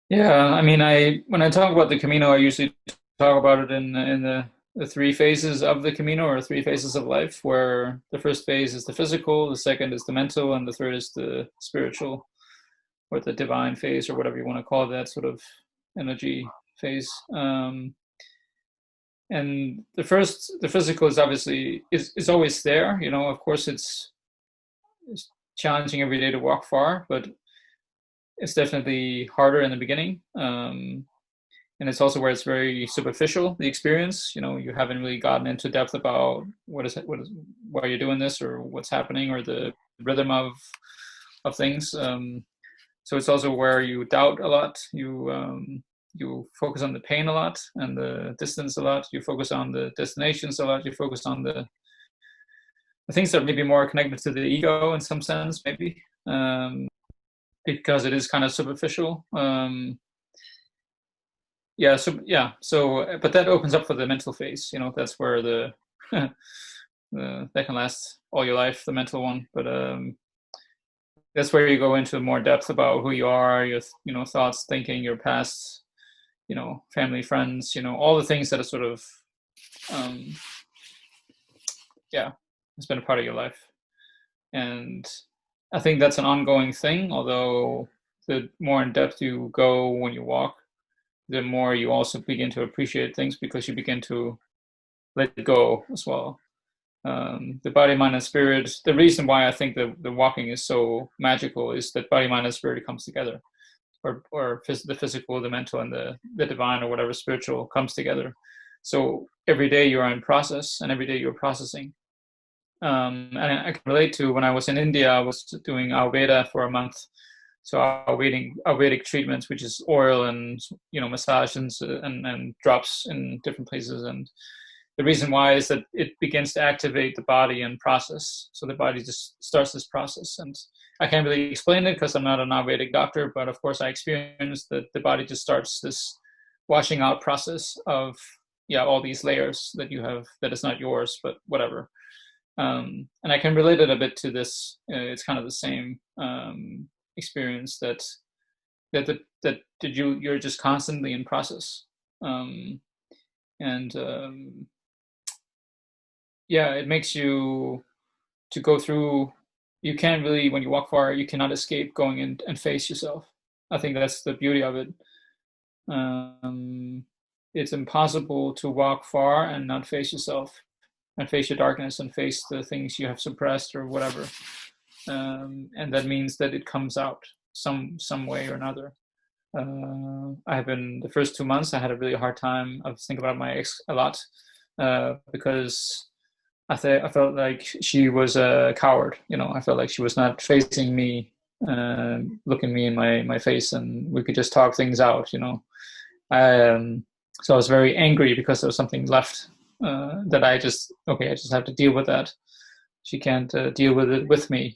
Speaker 2: Yeah, I mean, when I talk about the Camino, I usually talk about it in the 3 phases of the Camino, or 3 phases of life, where the first phase is the physical, the second is the mental, and the third is the spiritual, or the divine phase, or whatever you want to call it, that sort of energy phase. And the physical is obviously is always there. Of course, it's challenging every day to walk far, but it's definitely harder in the beginning, and it's also where it's very superficial, the experience. You haven't really gotten into depth about why you're doing this, or what's happening, or the rhythm of things. So it's also where you doubt a lot. You focus on the pain a lot, and the distance a lot. You focus on the destinations a lot. You focus on the things that may be more connected to the ego in some sense, maybe. Because it is kind of superficial. So but that opens up for the mental phase. That's where that can last all your life, the mental one. But that's where you go into more depth about who you are, your thoughts, thinking, your past, family, friends, all the things that are sort of it's been a part of your life. And I think that's an ongoing thing, although the more in depth you go when you walk, the more you also begin to appreciate things, because you begin to let go as well. The body, mind, and spirit. The reason why I think the walking is so magical is that body, mind, and spirit comes together, or the physical, the mental, and the divine, or whatever spiritual comes together. So every day you are in process, and every day you're processing. And I can relate to when I was in India. I was doing Ayurveda for a month. So Ayurvedic treatments, which is oil and massage and drops in different places. And the reason why is that it begins to activate the body and process. So the body just starts this process. And I can't really explain it because I'm not an Ayurvedic doctor, but of course I experienced that the body just starts this washing out process of all these layers that you have that is not yours, but whatever. And I can relate it a bit to this. It's kind of the same experience that you're just constantly in process, it makes you to go through. You can't really, when you walk far, you cannot escape going in and face yourself. I think that's the beauty of it. It's impossible to walk far and not face yourself, and face your darkness, and face the things you have suppressed or whatever. And that means that it comes out some way or another. The first 2 months, I had a really hard time. I was thinking about my ex a lot because I felt like she was a coward. I felt like she was not facing me, looking me in my face, and we could just talk things out. So I was very angry because there was something left that I just have to deal with that. She can't deal with it with me.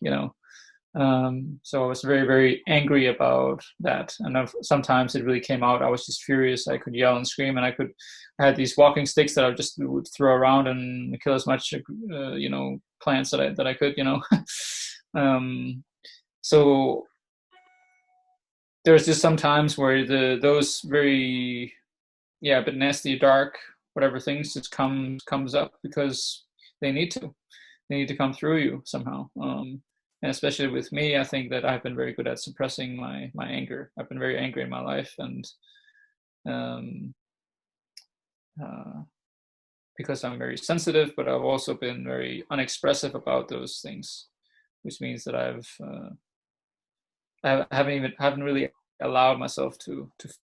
Speaker 2: So I was very, very angry about that. And sometimes it really came out. I was just furious. I could yell and scream, and I had these walking sticks that I just would throw around and kill as much, plants that I could, So there's just some times where those very, a bit nasty, dark, whatever things just comes up because they need to come through you somehow. And especially with me, I think that I've been very good at suppressing my anger. I've been very angry in my life, and because I'm very sensitive, but I've also been very unexpressive about those things, which means that I haven't really allowed myself to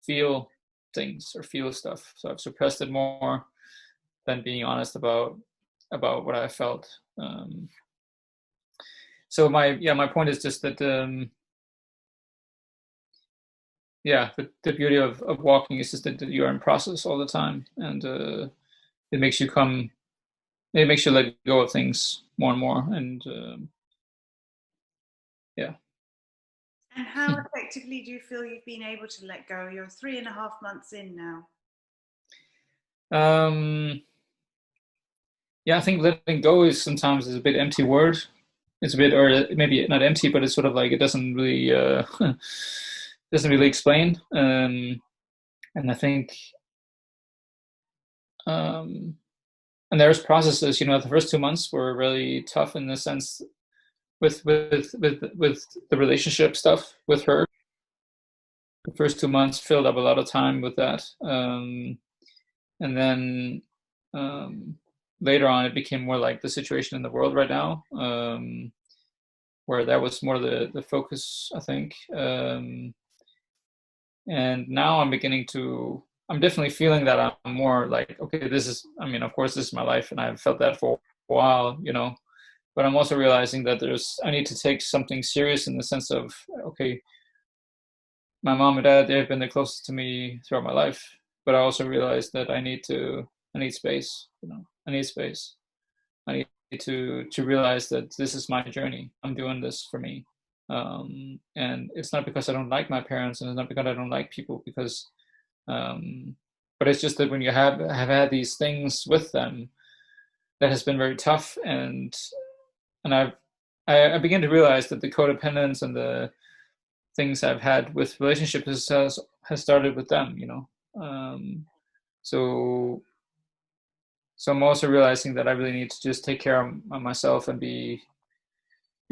Speaker 2: feel things or feel stuff. So I've suppressed it more than being honest about what I felt. So my point is just that the beauty of walking is just that you are in process all the time, and it makes you let go of things more and more, and
Speaker 1: And how effectively do you feel you've been able to let go? You're 3.5 months in now.
Speaker 2: I think letting go is sometimes a bit empty word. It's a bit, or maybe not empty, but it's sort of like it doesn't really explain. And I think, and there's processes. The first 2 months were really tough in the sense with the relationship stuff with her. The first 2 months filled up a lot of time with that, and then later on it became more like the situation in the world right now, where that was more the focus, I think. And now I'm definitely feeling that I'm more like, okay, of course this is my life, and I've felt that for a while, but I'm also realizing that I need to take something serious in the sense of, okay, my mom and dad, they've been the closest to me throughout my life, but I also realized that I need space, I need space. I need to realize that this is my journey. I'm doing this for me. And it's not because I don't like my parents, and it's not because I don't like people, because, but it's just that when you have had these things with them, that has been very tough. And I begin to realize that the codependence and the things I've had with relationships has started with them, So I'm also realizing that I really need to just take care of myself and be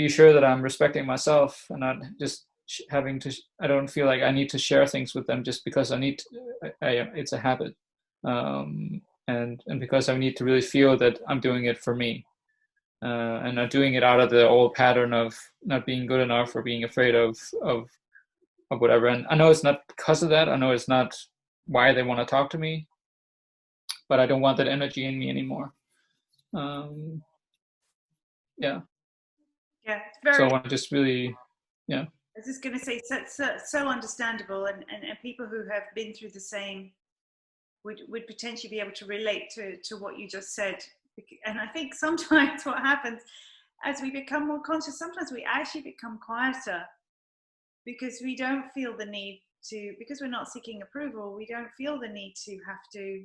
Speaker 2: sure that I'm respecting myself, and not just having to. I don't feel like I need to share things with them just because I need to. It's a habit, and because I need to really feel that I'm doing it for me. and not doing it out of the old pattern of not being good enough or being afraid of whatever. And I know it's not because of that. I know it's not why they want to talk to me, but I don't want that energy in me anymore. Yeah.
Speaker 1: Yeah, it's very.
Speaker 2: So I want to just really, yeah.
Speaker 1: I was just going to say, so understandable, and people who have been through the same would potentially be able to relate to what you just said. And I think sometimes what happens as we become more conscious, sometimes we actually become quieter because we don't feel the need to, because we're not seeking approval, we don't feel the need to have to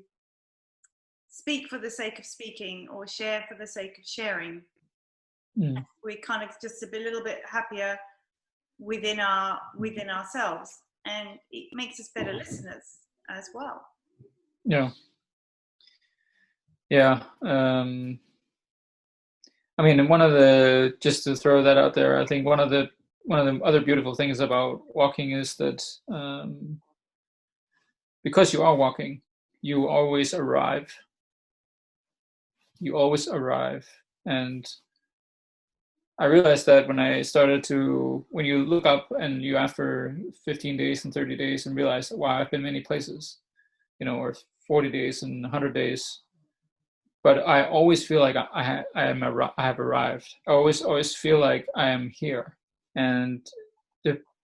Speaker 1: speak for the sake of speaking or share for the sake of sharing. We kind of just a little bit happier within ourselves, and it makes us better listeners as well.
Speaker 2: Yeah. I mean, one of the, just to throw that out there, I think one of the other beautiful things about walking is that because you are walking, you always arrive. You always arrive. And I realized that when you look up and you after 15 days and 30 days and realize, wow, I've been many places, or 40 days and 100 days. But I always feel like I have arrived. I always feel like I am here. And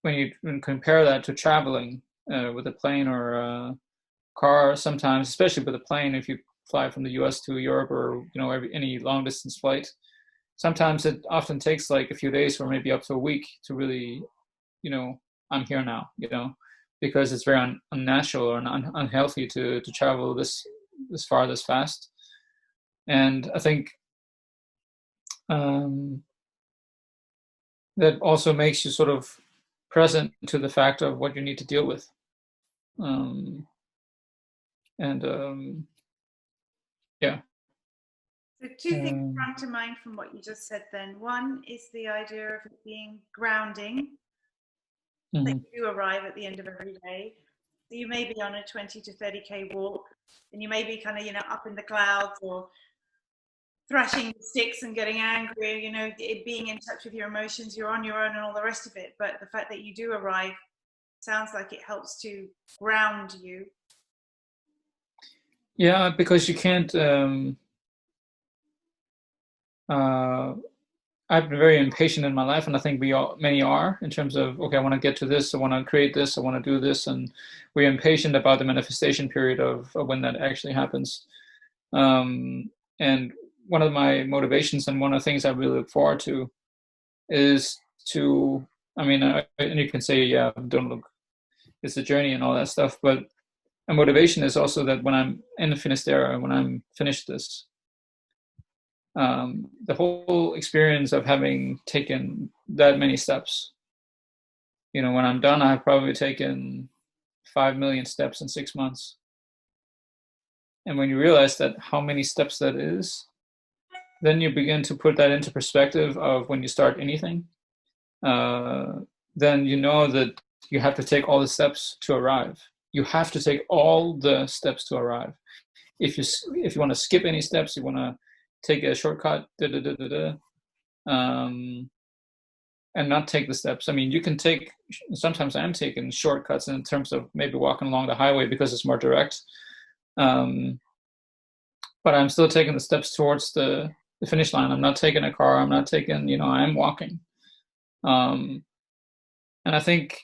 Speaker 2: when you compare that to traveling with a plane or a car, sometimes, especially with a plane, if you fly from the U.S. to Europe or any long distance flight, sometimes it often takes like a few days or maybe up to a week to really, I'm here now, because it's very unnatural and unhealthy to travel this far, this fast. And I think that also makes you sort of present to the fact of what you need to deal with. Yeah.
Speaker 1: So two things come to mind from what you just said then. One is the idea of it being grounding. That you arrive at the end of every day. So you may be on a 20 to 30k walk, and you may be kind of, up in the clouds or thrashing sticks and getting angry, being in touch with your emotions, you're on your own and all the rest of it. But the fact that you do arrive sounds like it helps to ground you.
Speaker 2: Yeah, because you can't, I've been very impatient in my life, and I think many are, in terms of, okay, I want to get to this, I want to create this, I want to do this, and we're impatient about the manifestation period of when that actually happens. And one of my motivations and one of the things I really look forward to is to, and you can say, yeah, don't look, it's a journey and all that stuff, but a motivation is also that when I'm in the Finisterre, when I'm finished this, the whole experience of having taken that many steps, when I'm done, I've probably taken 5 million steps in 6 months. And when you realize that how many steps that is, then you begin to put that into perspective of when you start anything, then you know that you have to take all the steps to arrive. You have to take all the steps to arrive. If you want to skip any steps, you want to take a shortcut, and not take the steps. You can take, sometimes I'm taking shortcuts in terms of maybe walking along the highway because it's more direct. But I'm still taking the steps towards the finish line. I'm not taking a car. I'm not taking, I'm walking. And I think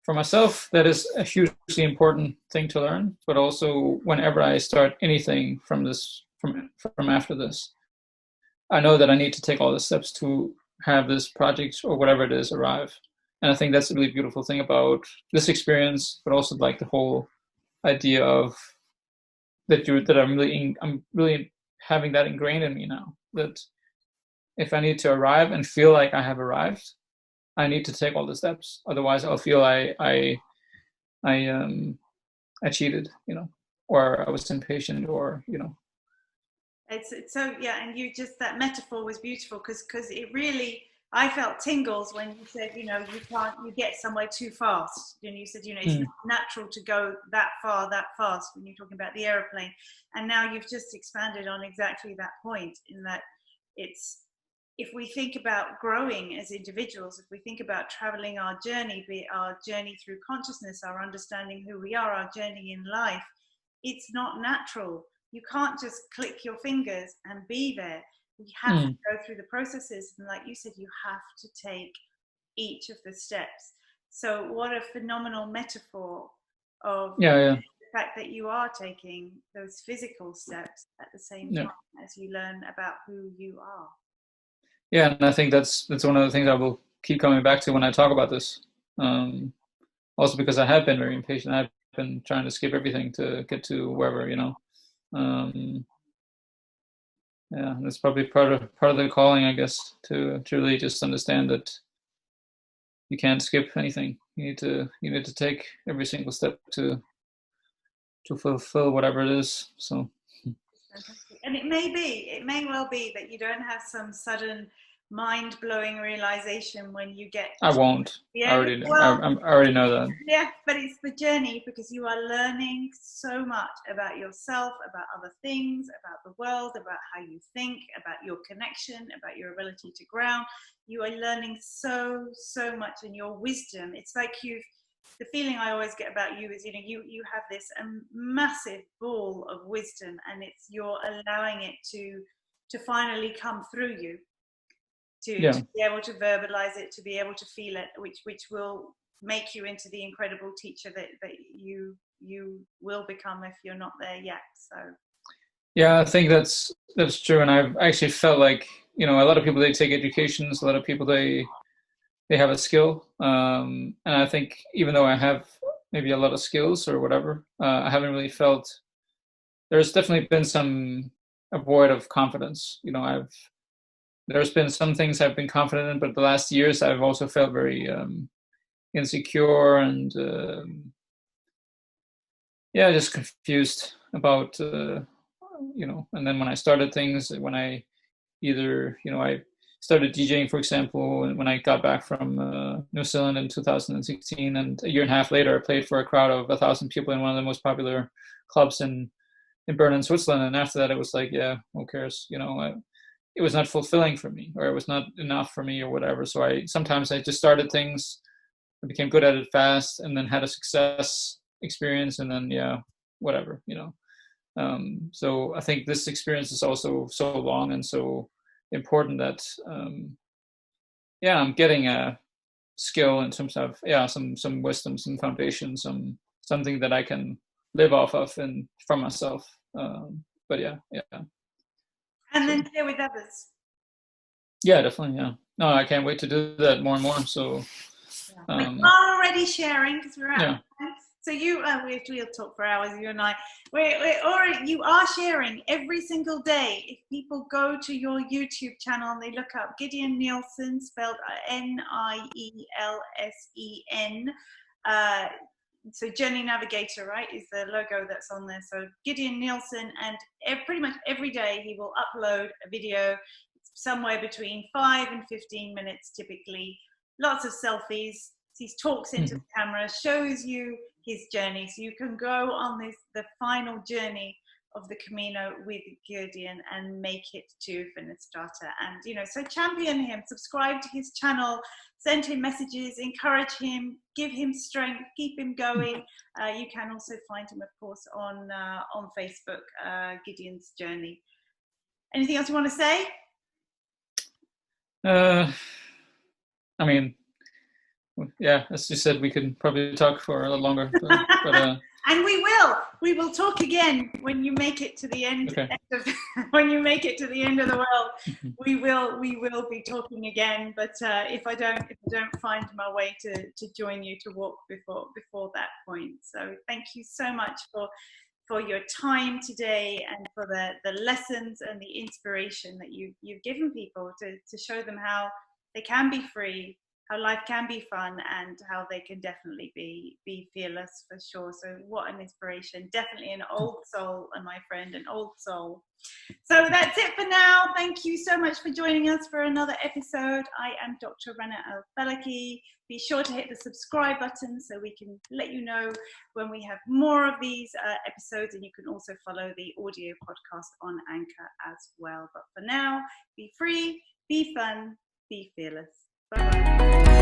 Speaker 2: for myself, that is a hugely important thing to learn, but also whenever I start anything from after this, I know that I need to take all the steps to have this project or whatever it is arrive. And I think that's a really beautiful thing about this experience, but also like the whole idea of that I'm really having that ingrained in me now, that if I need to arrive and feel like I have arrived, I need to take all the steps. Otherwise I'll feel I cheated, or I was impatient, or,
Speaker 1: It's so, yeah, and that metaphor was beautiful because it really, I felt tingles when you said, you get somewhere too fast. And you said, it's not natural to go that far, that fast when you're talking about the aeroplane. And now you've just expanded on exactly that point, in that it's if we think about growing as individuals, if we think about traveling our journey, be it our journey through consciousness, our understanding who we are, our journey in life, it's not natural. You can't just click your fingers and be there. We have to go through the processes. And like you said, you have to take each of the steps. So what a phenomenal metaphor of the fact that you are taking those physical steps at the same time as you learn about who you are.
Speaker 2: Yeah, and I think that's one of the things I will keep coming back to when I talk about this. Also because I have been very impatient. I've been trying to skip everything to get to wherever, you know. Yeah, that's probably part of the calling, I guess, to really just understand that you can't skip anything. You need to take every single step to fulfill whatever it is. So.
Speaker 1: Fantastic. And it may well be that you don't have some sudden mind-blowing realization when you get.
Speaker 2: I won't. I already know that.
Speaker 1: Yeah, but it's the journey, because you are learning so much about yourself, about other things, about the world, about how you think, about your connection, about your ability to ground. You are learning so much, and your wisdom. It's like the feeling I always get about you is, you know, you have this massive ball of wisdom, and you're allowing it to finally come through you, to be able to verbalize it, to be able to feel it, which will make you into the incredible teacher that you will become if you're not there yet. So
Speaker 2: yeah, I think that's true, and I've actually felt like, you know, a lot of people, they take educations, a lot of people they have a skill, and I think even though I have maybe a lot of skills or whatever, I haven't really felt. There's definitely been a void of confidence. You know, there's been some things I've been confident in, but the last years I've also felt very insecure and just confused about you know. And then when I started things, when I I started DJing, for example, when I got back from New Zealand in 2016, and a year and a half later, I played for a crowd of 1,000 people in one of the most popular clubs in Bern, in Switzerland. And after that, it was like, yeah, who cares? You know, it was not fulfilling for me, or it was not enough for me, or whatever. So sometimes I just started things, I became good at it fast, and then had a success experience, and then whatever, you know. So I think this experience is also so long and so important that I'm getting a skill in terms of some wisdom, some foundation, something that I can live off of and from myself. But
Speaker 1: and then share with others.
Speaker 2: Yeah, definitely. Yeah, no, I can't wait to do that more and more. So
Speaker 1: we are already sharing, because we're out. So we'll talk for hours, you and I. You are sharing every single day. If people go to your YouTube channel and they look up Gideon Nielsen, spelled Nielsen. So Journey Navigator, right, is the logo that's on there. So Gideon Nielsen, and pretty much every day he will upload a video, somewhere between 5 and 15 minutes typically. Lots of selfies. He talks into the camera, shows you his journey, so you can go on the final journey of the Camino with Gideon and make it to Finistrata. And so champion him, subscribe to his channel, send him messages, encourage him, give him strength, keep him going. You can also find him, of course, on Facebook, Gideon's Journey. Anything else you want to say?
Speaker 2: I mean, yeah, as you said, we could probably talk for a little longer, but
Speaker 1: and we will talk again when you make it to the end.
Speaker 2: Okay.
Speaker 1: When you make it to the end of the world, we will be talking again. But if I don't find my way to join you to walk before that point, so thank you so much for your time today, and for the lessons and the inspiration that you've given people to show them how they can be free, life can be fun and how they can definitely be fearless for sure. So what an inspiration. Definitely an old soul, and my friend, an old soul. So that's it for now. Thank you so much for joining us for another episode. I am Dr. Rana Al-Falaki. Be sure to hit the subscribe button so we can let you know when we have more of these episodes, and you can also follow the audio podcast on Anchor as well. But for now, be free, be fun, be fearless. Bye-bye.